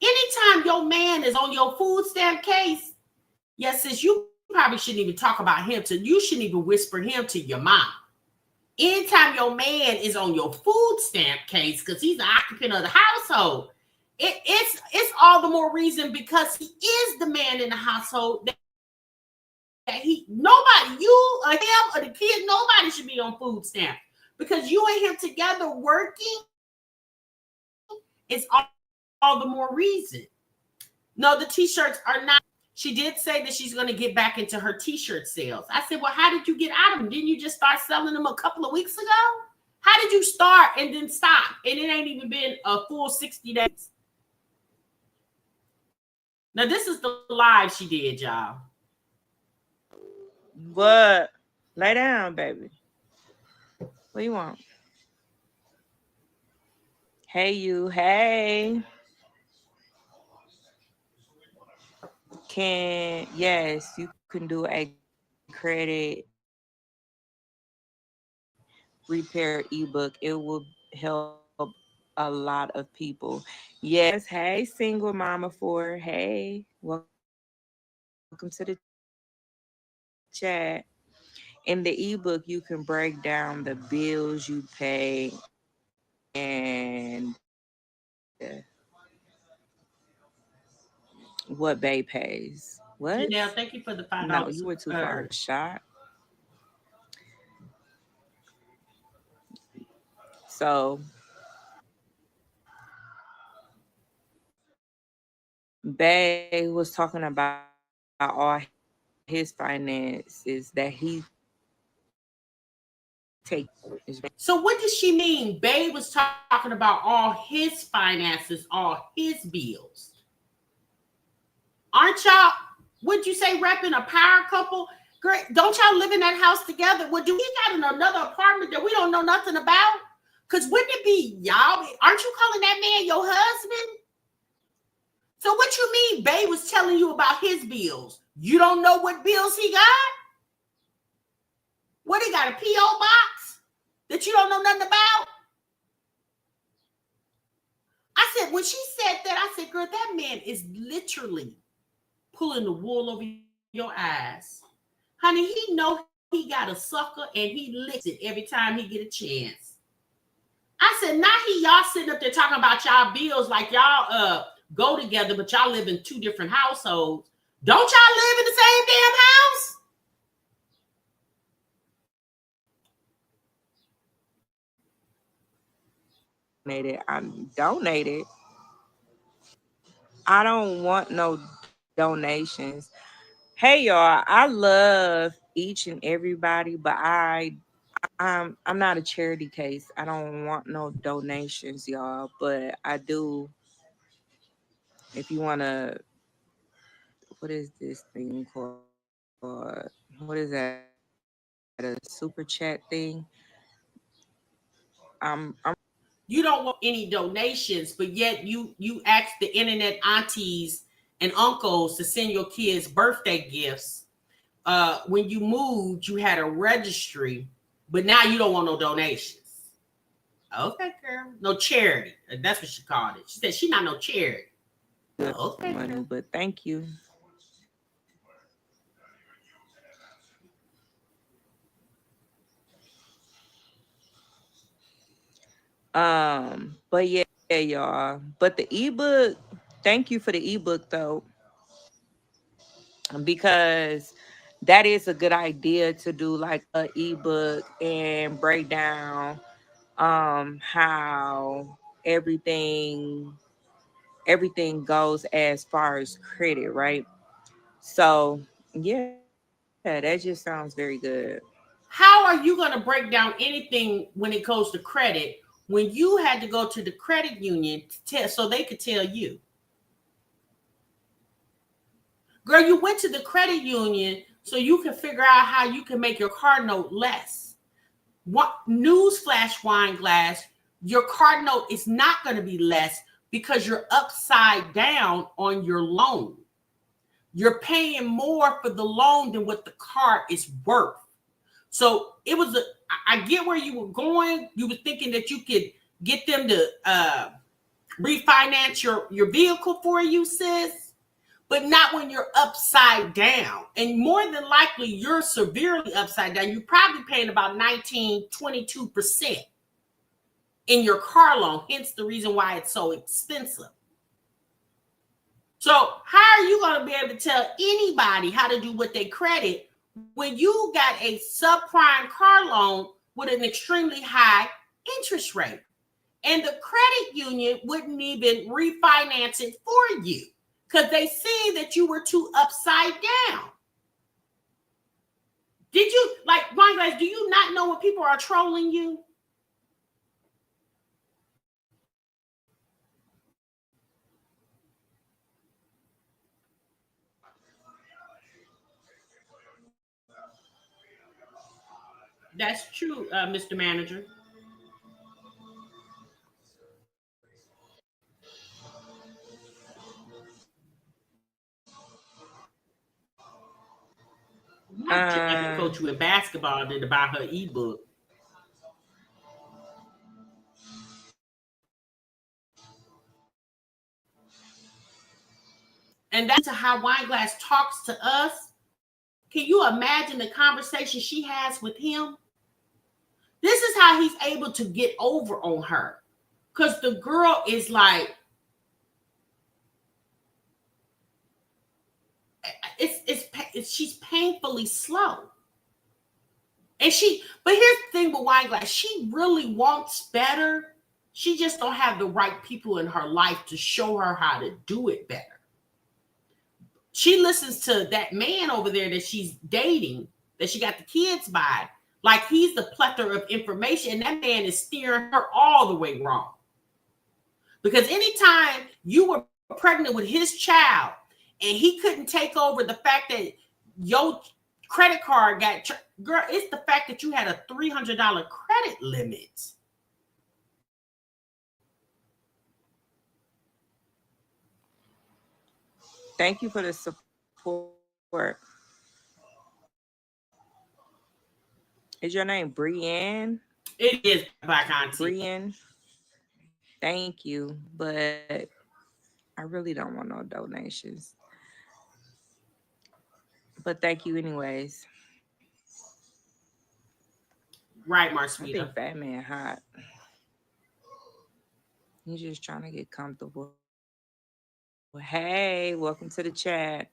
Anytime your man is on your food stamp case, yes, sis, you probably shouldn't even talk about him you shouldn't even whisper him to your mom. Anytime your man is on your food stamp case because he's the occupant of the household, it's all the more reason because he is the man in the household that nobody, you or him or the kid, nobody should be on food stamp because you and him together working is all the more reason. No, the t-shirts are not. She did say that she's going to get back into her t-shirt sales. I said, well, how did you get out of them? Didn't you just start selling them a couple of weeks ago? How did you start and then stop? And it ain't even been a full 60 days. Now, this is the live she did, y'all. What? Lay down, baby. What do you want? Hey, you. Hey. Yes, you can do a credit repair ebook. It will help a lot of people. Yes. Hey, single mama 4. Hey, welcome to the chat. In the ebook, you can break down the bills you pay and what Bay pays. What? Janelle, thank you for the No, $5 you went too super. far. Shot. So Bay was talking about all his finances that he take. So what does she mean? Babe was talking about all his finances, all his bills. Aren't y'all, would you say, repping a power couple? Great. Don't y'all live in that house together? Well, do we got in another apartment that we don't know nothing about? Because wouldn't it be y'all? Aren't you calling that man your husband? So what you mean Babe was telling you about his bills? You don't know what bills he got? What, he got a P.O. box that you don't know nothing about? I said, when she said that, I said, girl, that man is literally pulling the wool over your eyes. Honey, he know he got a sucker and he licks it every time he get a chance. I said, now y'all sitting up there talking about y'all bills like y'all go together, but y'all live in two different households. Don't y'all live in the same damn house? I'm donated. I don't want no donations. Hey y'all, I love each and everybody, but I'm not a charity case. I don't want no donations, y'all. But I do, if you wanna, what is this thing called? What is that? A super chat thing? I'm You don't want any donations, but yet you ask the internet aunties and uncles to send your kids birthday gifts. When you moved, you had a registry, but now you don't want no donations. Okay, girl. No charity. That's what she called it. She said she not no charity. good Okay, money, girl. but thank you. But yeah, y'all. But the ebook, thank you for the ebook though, because that is a good idea to do like a ebook and break down how everything everything goes as far as credit, right? So yeah, that just sounds very good. How are you going to break down anything when it goes to credit when you had to go to the credit union to tell, so they could tell you? Girl, you went to the credit union so you can figure out how you can make your car note less. What newsflash, Wineglass, your card note is not going to be less because you're upside down on your loan. You're paying more for the loan than what the car is worth. So it was I get where you were going. You were thinking that you could get them to refinance your vehicle for you, sis, but not when you're upside down. And more than likely, you're severely upside down. You're probably paying about 22% in your car loan, hence the reason why it's so expensive. So how are you going to be able to tell anybody how to do what they credit when you got a subprime car loan with an extremely high interest rate? And the credit union wouldn't even refinance it for you because they see that you were too upside down. Did you, like, Wineglass, do you not know when people are trolling you? That's true, Mr. Manager. Not Jeanette can coach you in basketball than to buy her ebook. And that's how Wineglass talks to us. Can you imagine the conversation she has with him? This is how he's able to get over on her. Because the girl is like, she's painfully slow. And but here's the thing with Wineglass, she really wants better. She just don't have the right people in her life to show her how to do it better. She listens to that man over there that she's dating, that she got the kids by, like he's the plethora of information, and that man is steering her all the way wrong. Because anytime you were pregnant with his child and he couldn't take over the fact that your credit card got, girl, it's the fact that you had a $300 credit limit. Thank you for the support. Is your name Brienne? It is Black Auntie. Brienne. Thank you, but I really don't want no donations. But thank you anyways. Right, I Marsvita. think Fat Man hot. He's just trying to get comfortable. Hey, welcome to the chat.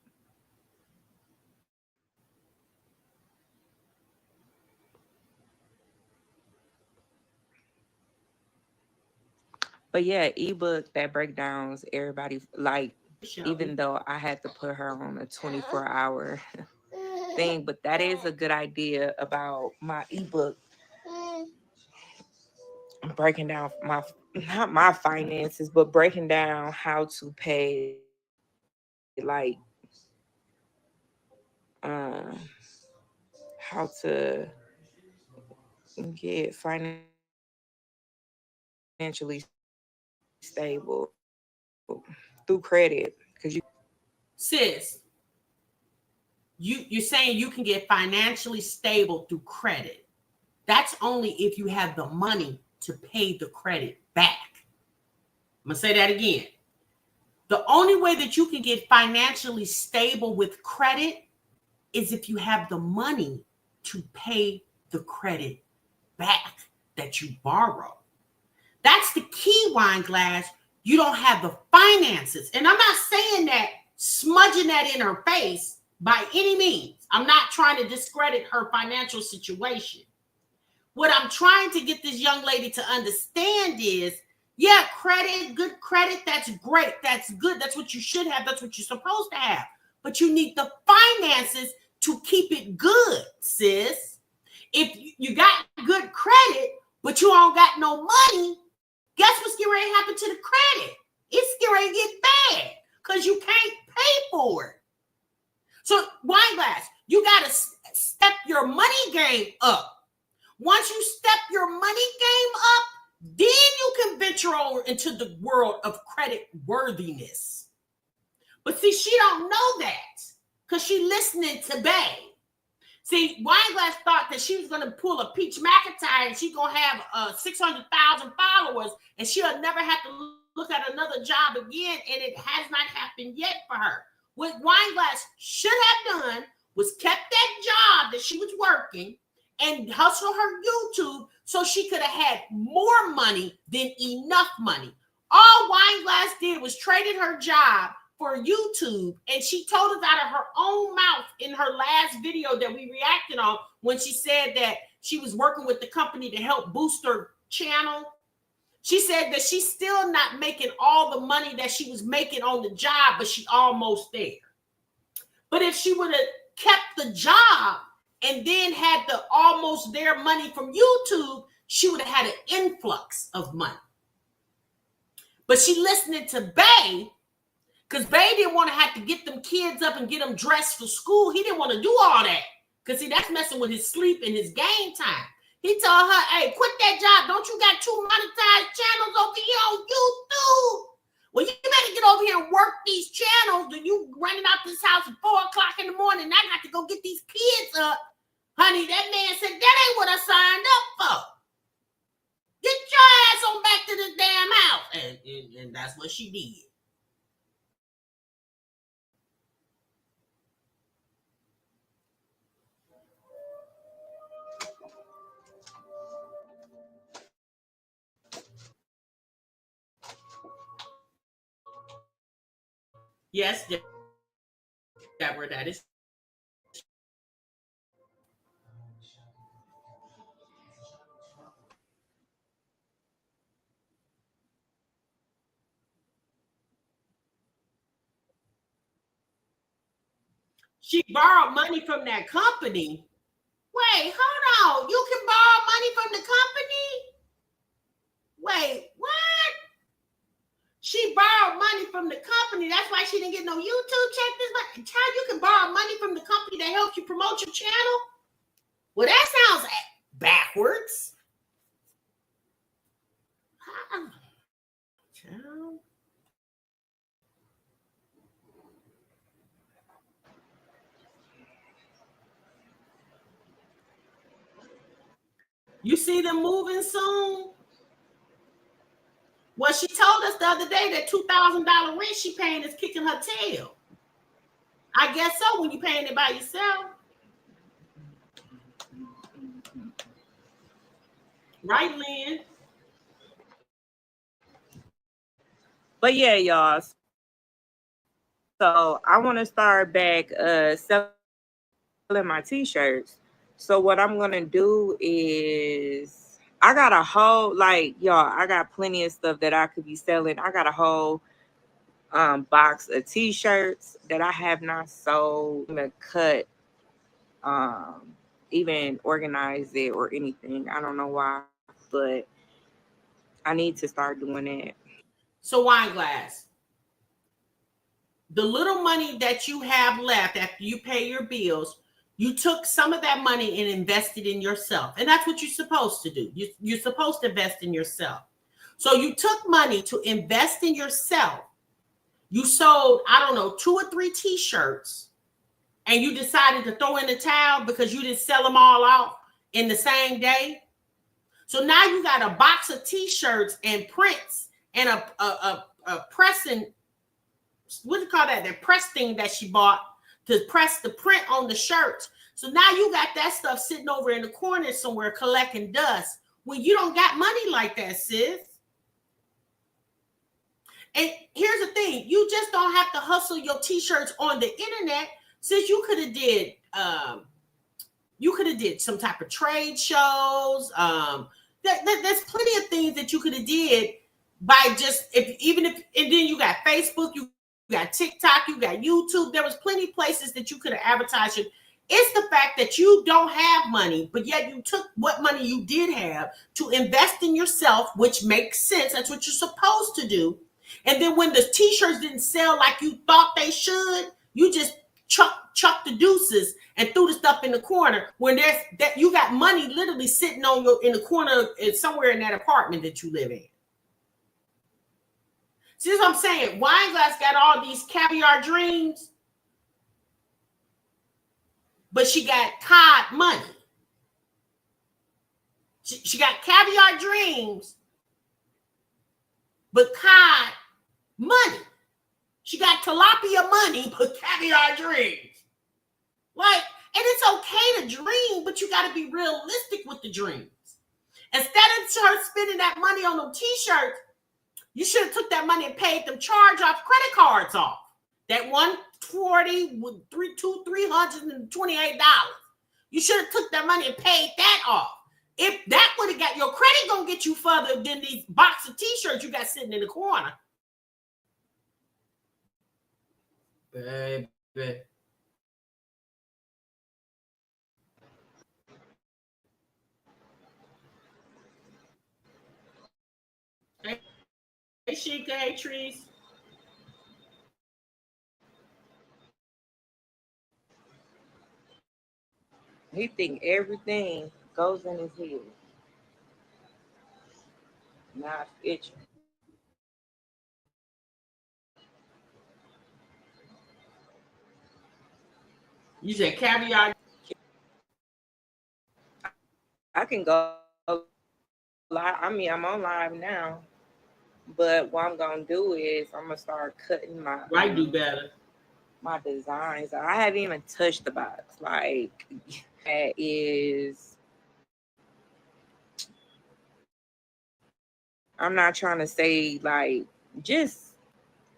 But yeah, ebook that breakdowns everybody, like, even though I had to put her on a 24-hour thing, but that is a good idea about my ebook. Breaking down not my finances, but breaking down how to pay, like, how to get financially stable through credit. Because Sis, you're saying you can get financially stable through credit. That's only if you have the money to pay the credit back. I'm going to say that again. The only way that you can get financially stable with credit is if you have the money to pay the credit back that you borrow. That's the key, Wineglass. You don't have the finances. And I'm not saying that smudging that in her face by any means. I'm not trying to discredit her financial situation. What I'm trying to get this young lady to understand is, yeah, credit, good credit, that's great. That's good. That's what you should have. That's what you're supposed to have. But you need the finances to keep it good, sis. If you got good credit, but you don't got no money, guess what's getting ready to happen to the credit? It's getting ready to get bad because you can't pay for it. So, Wineglass, you got to step your money game up. Once you step your money game up, then you can venture over into the world of credit worthiness. But see, she don't know that because she listening to Bay. See, Wineglass thought that she was going to pull a Peach McIntyre and she's going to have 600,000 followers and she'll never have to look at another job again, and it has not happened yet for her. What Wineglass should have done was kept that job that she was working and hustle her YouTube so she could have had more money than enough money. All Wineglass did was traded her job for YouTube, and she told us out of her own mouth in her last video that we reacted on when she said that she was working with the company to help boost her channel. She said that she's still not making all the money that she was making on the job, but she almost there. But if she would have kept the job and then had the almost there money from YouTube, she would have had an influx of money. But she listening to Bay, because Bay didn't want to have to get them kids up and get them dressed for school. He didn't want to do all that. Because, see, that's messing with his sleep and his game time. He told her, hey, quit that job. Don't you got 2 monetized channels over here on YouTube? Well, you better get over here and work these channels. Then you running out this house at 4 o'clock in the morning. I got to go get these kids up. Honey, that man said, that ain't what I signed up for. Get your ass on back to the damn house. And that's what she did. Yes, Deborah, that is. She borrowed money from that company. Wait, hold on. You can borrow money from the company? Wait, what? She borrowed money from the company. That's why she didn't get no YouTube check. This how you can borrow money from the company that helps you promote your channel? Well, that sounds backwards. You see them moving soon? Well, she told us the other day that $2,000 rent she paying is kicking her tail. I guess so when you're paying it by yourself. Right, Lynn? But yeah, y'all. So I want to start back selling my t-shirts. So what I'm gonna do is I got a whole y'all, I got plenty of stuff that I could be selling. I got a whole box of t-shirts that I have not sold, even cut, even organize it or anything. I don't know why, but I need to start doing that. So Wineglass, the little money that you have left after you pay your bills, you took some of that money and invested in yourself. And that's what you're supposed to do. You're supposed to invest in yourself. So you took money to invest in yourself. You sold, I don't know, 2 or 3 t-shirts, and you decided to throw in the towel because you didn't sell them all off in the same day. So now you got a box of t-shirts and prints and a pressing, what do you call that? The press thing that she bought to press the print on the shirts. So now you got that stuff sitting over in the corner somewhere collecting dust when you don't got money like that, sis. And here's the thing, you just don't have to hustle your t-shirts on the internet. Since you could have did some type of trade shows. There's plenty of things that you could have did by just and then you got Facebook, you got TikTok, you got YouTube. There was plenty of places that you could have advertised. It's the fact that you don't have money, but yet you took what money you did have to invest in yourself, which makes sense. That's what you're supposed to do. And then when the t-shirts didn't sell like you thought they should, you just chuck the deuces and threw the stuff in the corner when there's that you got money literally sitting on in the corner somewhere in that apartment that you live in. See what I'm saying? Wineglass got all these caviar dreams, but she got cod money. She got caviar dreams, but cod money. She got tilapia money, but caviar dreams. Like, and it's okay to dream, but you got to be realistic with the dreams. Instead of her spending that money on them t-shirts, you should have took that money and paid them charge-off credit cards off. That $140 with $328. You should have took that money and paid that off. If that would have got your credit gonna get you further than these box of t-shirts you got sitting in the corner. Baby. Hey, Sheikah, hey, Trees. He think everything goes in his head. Now it's itching. You said caviar. I can go live. I mean, I'm on live now, but what I'm gonna do is I'm gonna start cutting Right, do better. my designs. I haven't even touched the box. Like that is. I'm not trying to say like just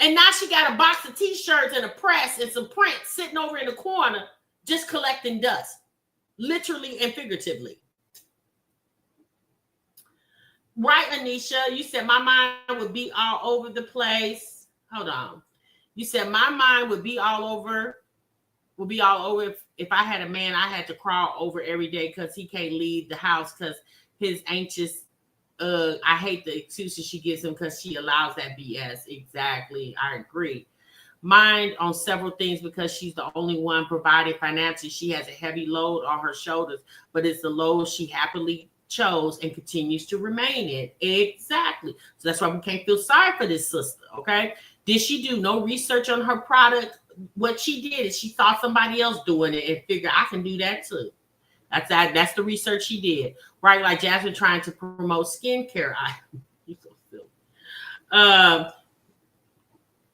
And now she got a box of t-shirts and a press and some prints sitting over in the corner just collecting dust, literally and figuratively. Right, Anisha, you said my mind would be all over the place. Hold on. You said my mind would be all over if I had a man I had to crawl over every day because he can't leave the house because his anxious. I hate the excuses she gives him because she allows that BS. Exactly, I agree. Mind on several things because she's the only one providing financially. She has a heavy load on her shoulders, but it's the load she happily chose and continues to remain in. Exactly. So that's why we can't feel sorry for this sister. Okay. Did she do no research on her product? What she did is she saw somebody else doing it and figured I can do that too. That's the research she did. Right, like Jasmine trying to promote skincare. You so silly.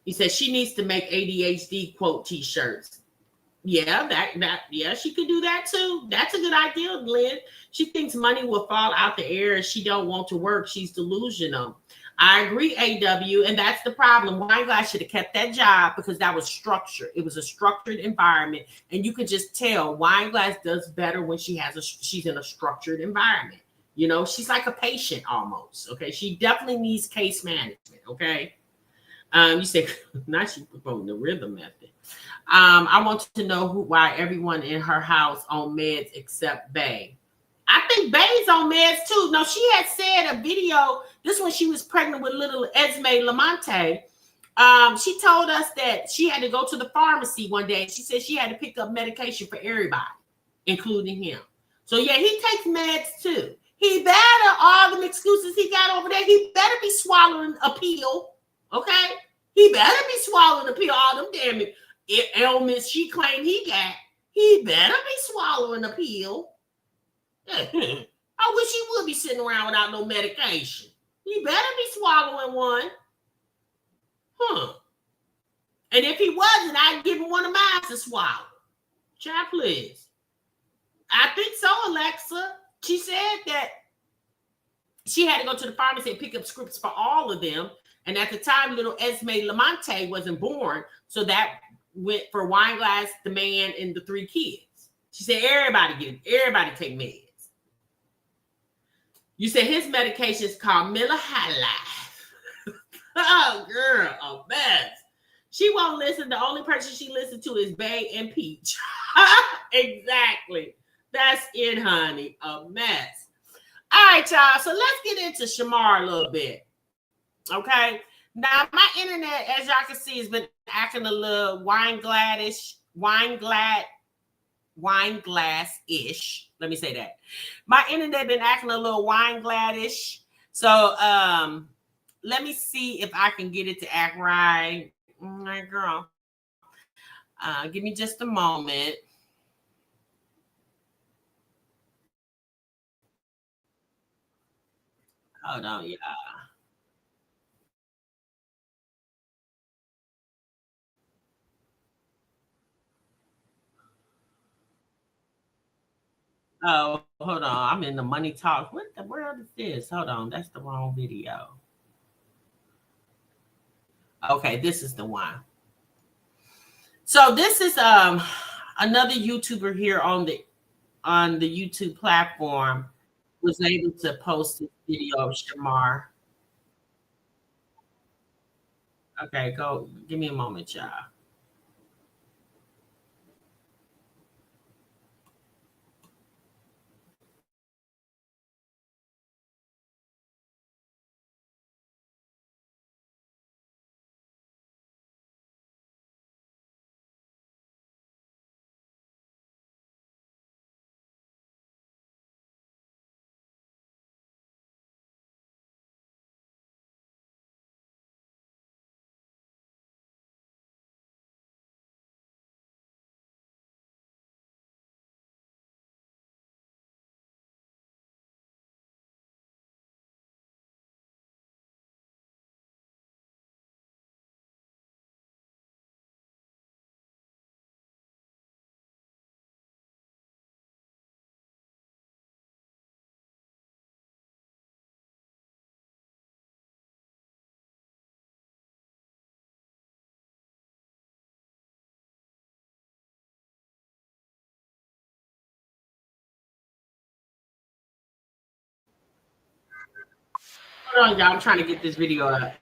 He said she needs to make ADHD quote t-shirts. Yeah, yeah, she could do that too. That's a good idea, Lynn. She thinks money will fall out the air and she don't want to work. She's delusional. I agree, AW, and that's the problem. Wineglass should have kept that job because that was structured. It was a structured environment, and you could just tell Wineglass does better when she's in a structured environment. You know, she's like a patient almost. Okay, she definitely needs case management. Okay, you say now she's promoting the rhythm method. I want to know why everyone in her house on meds except Bay. I think Bay's on meds too. No, she had said a video. This when she was pregnant with little Esme Lamonte. She told us that she had to go to the pharmacy one day. She said she had to pick up medication for everybody, including him. So yeah, he takes meds too. He better, all the excuses he got over there, he better be swallowing a pill. Okay? He better be swallowing a pill. All them damn ailments she claimed he got. He better be swallowing a pill. I wish he would be sitting around without no medication. He better be swallowing one. And if he wasn't, I'd give him one of mine to swallow. Child, please. I think so, Alexa. She said that she had to go to the pharmacy and pick up scripts for all of them. And at the time, little Esme Lamonte wasn't born. So that went for Wineglass, the man, and the 3 kids. She said, everybody take meds. You said his medication is called Miller High Life. Oh, girl, a mess. She won't listen. The only person she listens to is Bay and Peach. Exactly. That's it, honey. A mess. All right, y'all. So let's get into Shamar a little bit. Okay. Now, my internet, as y'all can see, has been acting a little wineglass-ish. Let me say that. My internet been acting a little wineglass-ish. So let me see if I can get it to act right. All right, girl. Give me just a moment. Hold on, yeah. Oh, hold on. I'm in the money talk. What the world is this? Hold on. That's the wrong video. Okay, this is the one. So this is another YouTuber here on the YouTube platform was able to post this video of Shamar. Okay, go give me a moment, y'all. Hold on, y'all. I'm trying to get this video up.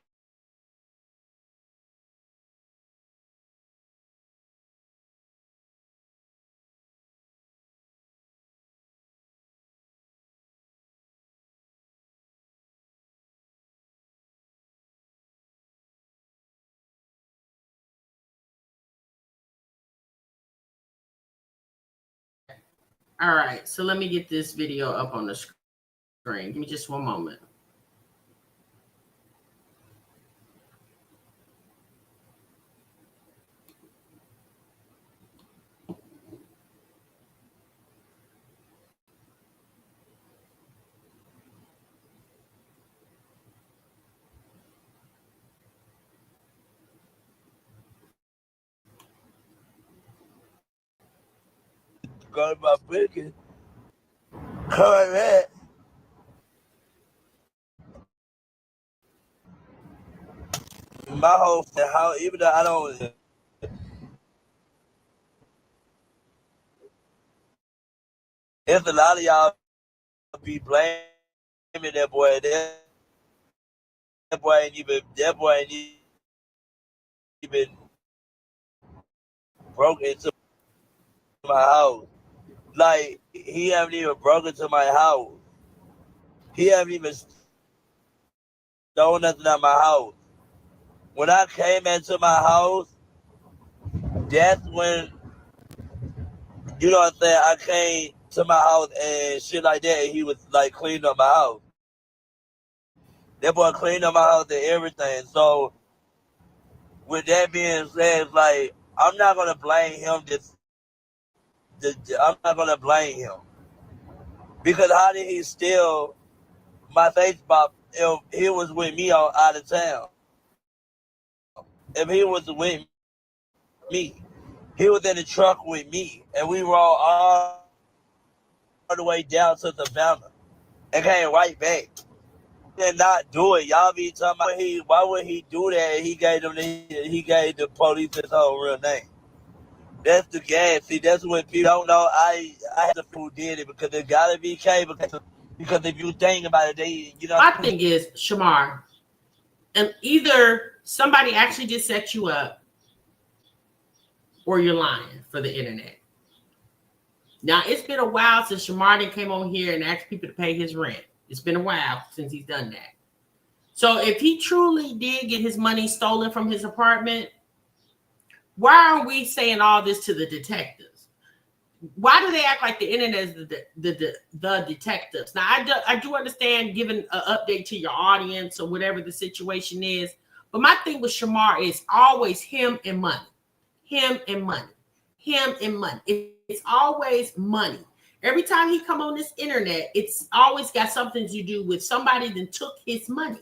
All right, so let me get this video up on the screen. Give me just one moment. Got my bacon. Come back. My whole how even though I don't, it's a lot of y'all be blaming that boy. That boy ain't even broke into my house. Like he haven't even broke into my house. He haven't even stolen nothing out my house. When I came into my house, that's when, you know what I'm saying, I came to my house and shit like that, and he was like cleaning up my house. That boy cleaned up my house and everything. So with that being said, it's like I'm not gonna blame him. I'm not gonna blame him because how did he steal my Facebook if he was with me out of town? If he was with me, he was in the truck with me, and we were all the way down to Savannah and came right back. Did not do it. Y'all be talking about why would he do that? He gave the police his whole real name. That's the gas. See, that's what people don't know. I had the who did it because it gotta be K because if you think about it, My thing is, Shamar, and either somebody actually just set you up or you're lying for the internet. Now, it's been a while since Shamar came on here and asked people to pay his rent. It's been a while since he's done that. So if he truly did get his money stolen from his apartment, why are we saying all this to the detectives? Why do they act like the internet is the detectives? Now, I do understand giving an update to your audience or whatever the situation is. But my thing with Shamar is always him and money. Him and money. Him and money. It's always money. Every time he come on this internet, it's always got something to do with somebody that took his money.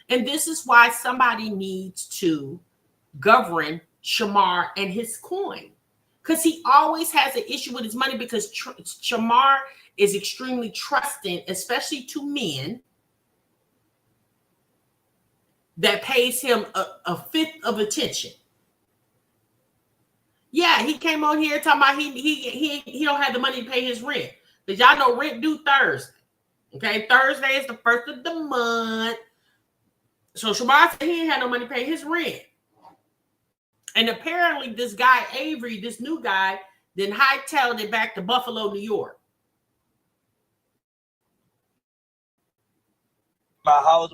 And this is why somebody needs to govern Shamar and his coin. Because he always has an issue with his money because Shamar is extremely trusting, especially to men that pays him a fifth of attention. Yeah, he came on here talking about he don't have the money to pay his rent. Because y'all know rent due Thursday. Okay, Thursday is the first of the month. So Shamar said he ain't had no money to pay his rent. And apparently this guy, Avery, this new guy, then hightailed it back to Buffalo, New York. My house,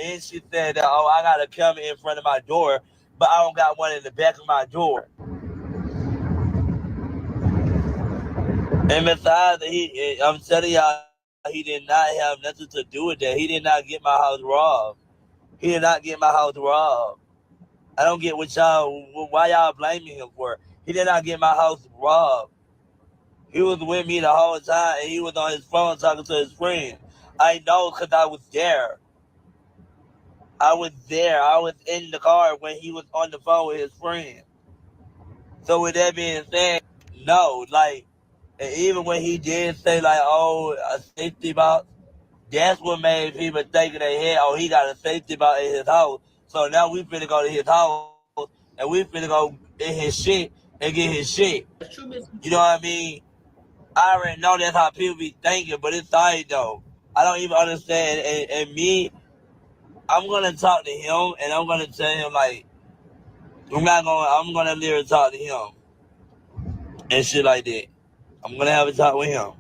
and she said that, I got a camera in front of my door, but I don't got one in the back of my door. And besides, I'm telling y'all, he did not have nothing to do with that. He did not get my house robbed. He did not get my house robbed. I don't get why y'all blaming him for it. He did not get my house robbed. He was with me the whole time, and he was on his phone talking to his friend. I know because I was there. I was there. I was in the car when he was on the phone with his friend. So with that being said, no, like, and even when he did say like, oh, a safety box, that's what made people think in their head, oh, he got a safety box in his house. So now we finna go to his house and we finna go in his shit and get his shit. You know what I mean? I already know that's how people be thinking, but it's alright though. I don't even understand. And me, I'm gonna talk to him, and I'm gonna tell him like, I'm gonna literally talk to him and shit like that. I'm gonna have a talk with him.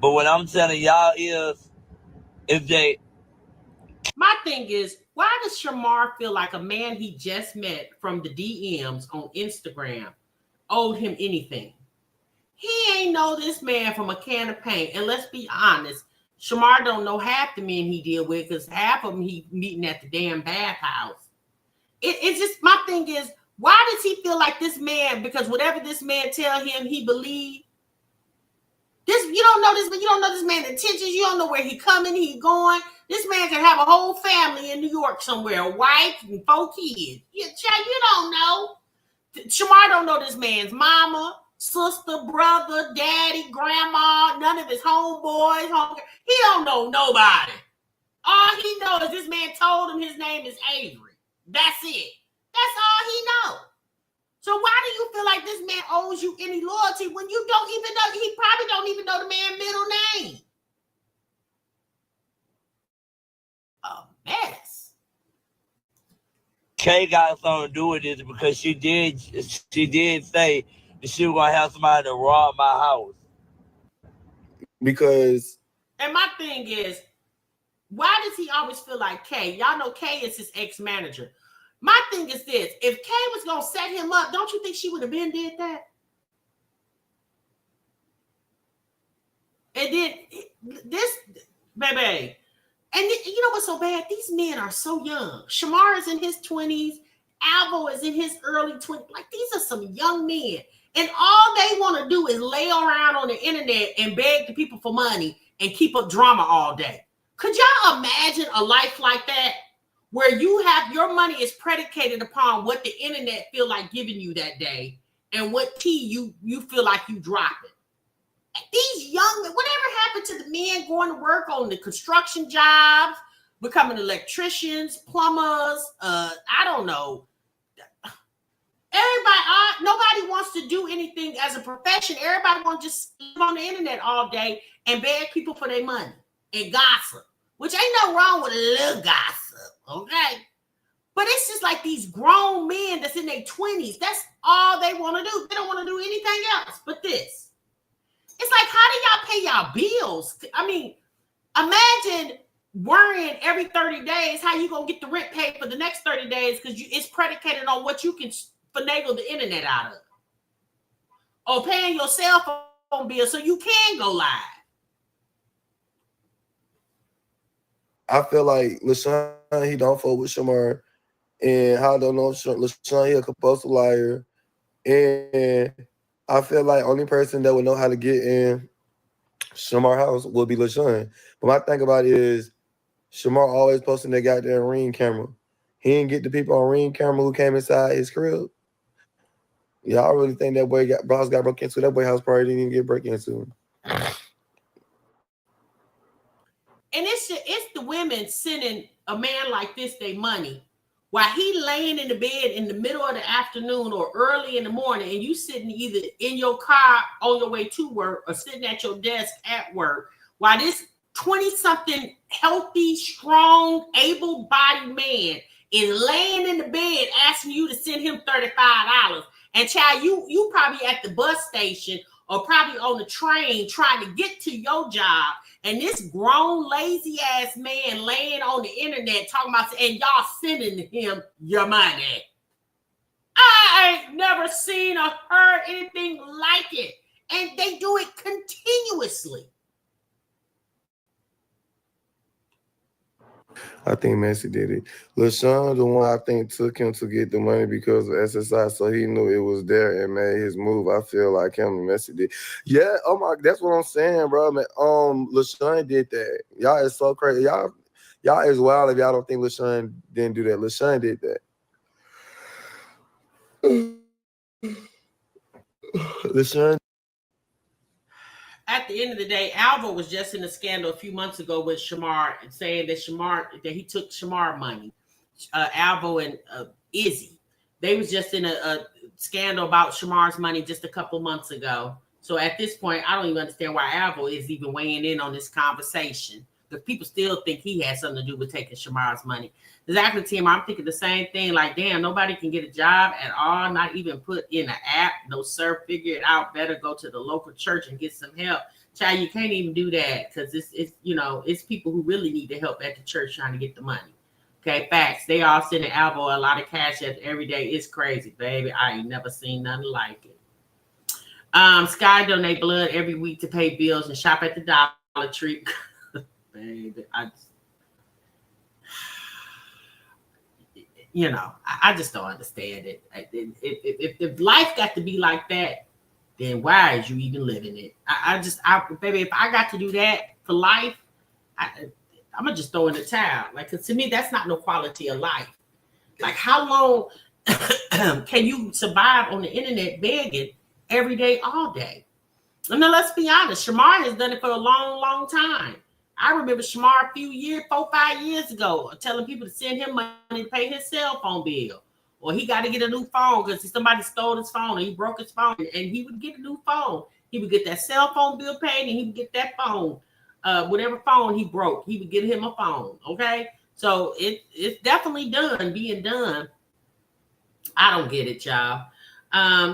But what I'm telling y'all is, if they, My thing is, why does Shamar feel like a man he just met from the DMs on Instagram owed him anything? He ain't know this man from a can of paint. And let's be honest, Shamar don't know half the men he deal with because half of them he meeting at the damn bathhouse. It's just, my thing is, why does he feel like this man, because whatever this man tell him, he believe? This, you don't know this man's intentions. You don't know where he coming, he going. This man can have a whole family in New York somewhere, a wife and 4 kids. You don't know. Shamar don't know this man's mama, sister, brother, daddy, grandma, none of his homeboys. He don't know nobody. All he knows is this man told him his name is Avery. That's it. That's all he knows. So why do you feel like this man owes you any loyalty when you don't even know? He probably don't even know the man's middle name. A mess. Kay got something to do with this because she did say that she was gonna have somebody to rob my house. Because, and my thing is, why does he always feel like Kay? Y'all know Kay is his ex-manager. My thing is this: if Kay was gonna set him up, don't you think she would have been did that? And then this, baby, and you know what's so bad? These men are so young. Shamar is in his 20s. Alvo is in his early 20s. Like, these are some young men. And all they want to do is lay around on the internet and beg the people for money and keep up drama all day. Could y'all imagine a life like that? Where you have your money is predicated upon what the internet feel like giving you that day and what tea you feel like you dropping. These young men, whatever happened to the men going to work on the construction jobs, becoming electricians, plumbers, I don't know. Nobody wants to do anything as a profession. Everybody wants to just live on the internet all day and beg people for their money and gossip, which ain't no wrong with a little gossip, okay? But it's just like these grown men that's in their 20s. That's all they want to do. They don't want to do anything else but this. It's like, how do y'all pay y'all bills? I mean, imagine worrying every 30 days how you going to get the rent paid for the next 30 days because it's predicated on what you can finagle the internet out of. Or paying your cell phone bill so you can go live. I feel like LaShawn, he don't fuck with Shamar. And I don't know, LaShawn, he a compulsive liar. And I feel like only person that would know how to get in Shamar's house will be LaShawn. But my thing about it is Shamar always posting that goddamn Ring camera. He didn't get the people on Ring camera who came inside his crib. Y'all really think that boy got broke into? That boy house probably didn't even get broke into. And it's the women sending a man like this their money while he laying in the bed in the middle of the afternoon or early in the morning, and you sitting either in your car on your way to work or sitting at your desk at work while this 20-something healthy, strong, able-bodied man is laying in the bed asking you to send him $35. And child, you probably at the bus station or probably on the train trying to get to your job. And this grown, lazy ass man laying on the internet talking about, and y'all sending him your money. I ain't never seen or heard anything like it. And they do it continuously. I think Messi did it. LaShawn, the one I think took him to get the money because of SSI, so he knew it was there and made his move. I feel like him and Messi did. Yeah, oh my, that's what I'm saying, bro. Man, LaShawn did that. Y'all is so crazy. Y'all is wild if y'all don't think LaShawn didn't do that. LaShawn did that. LaShawn. At the end of the day, Alvo was just in a scandal a few months ago with Shamar, saying that he took Shamar money. Alvo and Izzy, they was just in a scandal about Shamar's money just a couple months ago. So at this point, I don't even understand why Alvo is even weighing in on this conversation. The people still think he had something to do with taking Shamar's money. Exactly, Tim. I'm thinking the same thing. Like, damn, nobody can get a job at all, not even put in an app. No, sir, figure it out. Better go to the local church and get some help. Child, you can't even do that because it's people who really need the help at the church trying to get the money. Okay, facts. They all sending Alvo a lot of cash every day. It's crazy, baby. I ain't never seen nothing like it. Sky donate blood every week to pay bills and shop at the Dollar Tree. Baby, I just don't understand it. If life got to be like that, then why is you even living it? Baby, if I got to do that for life, I'm gonna just throw in the towel. Like, cause to me, that's not no quality of life. Like, how long can you survive on the internet begging every day, all day? And then let's be honest, Shamar has done it for a long, long time. I remember Shamar a few years, 4-5 years ago, telling people to send him money to pay his cell phone bill. Or he got to get a new phone because somebody stole his phone or he broke his phone, and he would get a new phone. He would get that cell phone bill paid and he would get that phone. Whatever phone he broke, he would get him a phone. Okay? So it's definitely being done. I don't get it, y'all.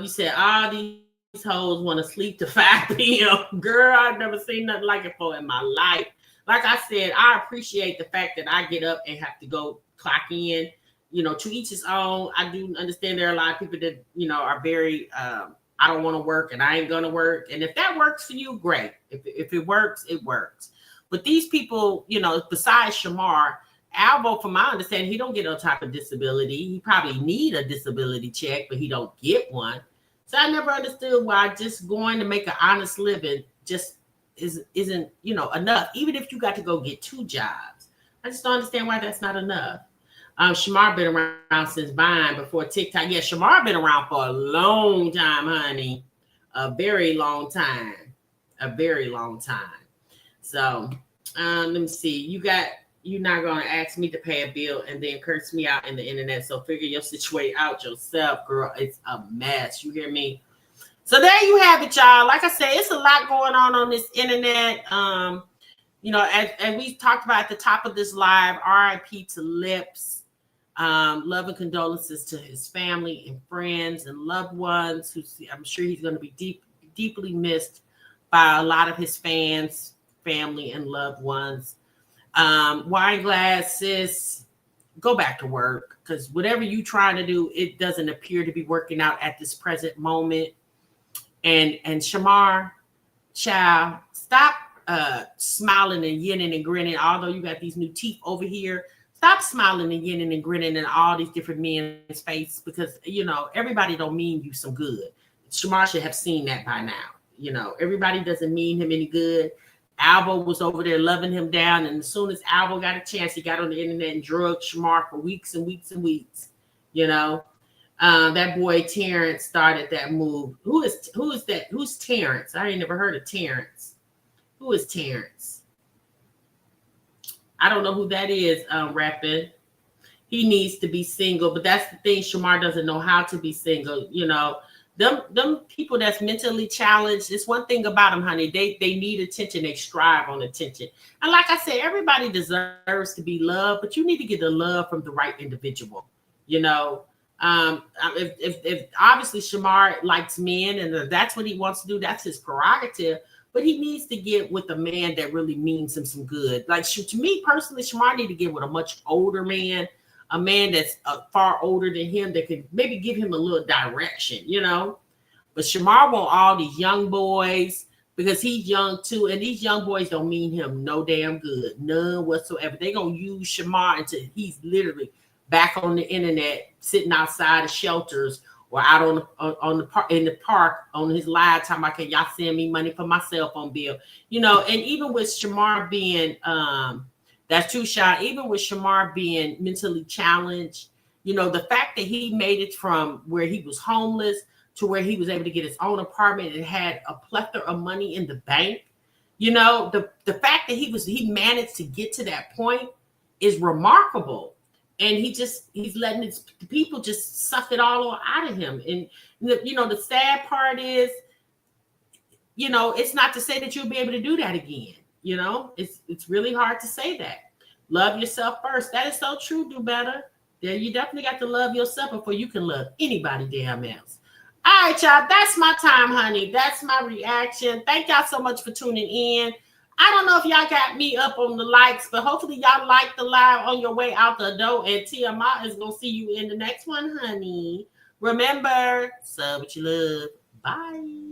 You said all these hoes want to sleep to 5 p.m. Girl, I've never seen nothing like it for in my life. Like I said, I appreciate the fact that I get up and have to go clock in, to each his own. I do understand there are a lot of people that, are very, I don't want to work and I ain't going to work. And if that works for you, great. If it works, it works. But these people, besides Shamar, Alvo, from my understanding, he don't get no type of disability. He probably need a disability check, but he don't get one. So I never understood why just going to make an honest living just isn't enough. Even if you got to go get 2 jobs, I just don't understand why that's not enough. Shamar been around since Vine, before TikTok. Yeah, Shamar been around for a long time, honey. A very long time. So let me see. You're not gonna ask me to pay a bill and then curse me out in the internet. So figure your situation out yourself, girl. It's a mess. You hear me? So there you have it, y'all. Like I said, it's a lot going on this internet. As we talked about at the top of this live, RIP to Llips. Love and condolences to his family and friends and loved ones. I'm sure he's going to be deeply missed by a lot of his fans, family, and loved ones. Wineglass, sis, go back to work, because whatever you trying to do, it doesn't appear to be working out at this present moment. And Shamar, child, stop smiling and yinning and grinning. Although you got these new teeth over here, stop smiling and yinning and grinning in all these different men's face, because everybody don't mean you some good. Shamar should have seen that by now. Everybody doesn't mean him any good. Alvo was over there loving him down, and as soon as Alvo got a chance, he got on the internet and drugged Shamar for weeks and weeks and weeks. That boy Terrence started that move. Who is that? Who's Terrence? I ain't never heard of Terrence. Who is Terrence? I don't know who that is. Rapping. He needs to be single, but that's the thing. Shamar doesn't know how to be single. Them people that's mentally challenged, it's one thing about them, honey. They need attention. They strive on attention. And like I said, everybody deserves to be loved, but you need to get the love from the right individual. If obviously Shamar likes men and that's what he wants to do, that's his prerogative. But he needs to get with a man that really means him some good. Like, to me personally, Shamar need to get with a much older man. A man that's far older than him that could maybe give him a little direction, But Shamar want all these young boys because he's young too. And these young boys don't mean him no damn good. None whatsoever. They're going to use Shamar until he's literally back on the internet, sitting outside of shelters or out in the park on his live talking about, can y'all send me money for my cell phone bill? And even with Shamar being... that's too shy. Even with Shamar being mentally challenged, the fact that he made it from where he was homeless to where he was able to get his own apartment and had a plethora of money in the bank, the fact that he managed to get to that point is remarkable. And he's letting the people just suck it all out of him. And the sad part is, it's not to say that you'll be able to do that again. You know, it's really hard to say that. Love yourself first. That is so true. Do better. Yeah, you definitely got to love yourself before you can love anybody damn else. All right, y'all. That's my time, honey. That's my reaction. Thank y'all so much for tuning in. I don't know if y'all got me up on the likes, but hopefully y'all like the live on your way out the door. And TMI is going to see you in the next one, honey. Remember, sub what you love. Bye.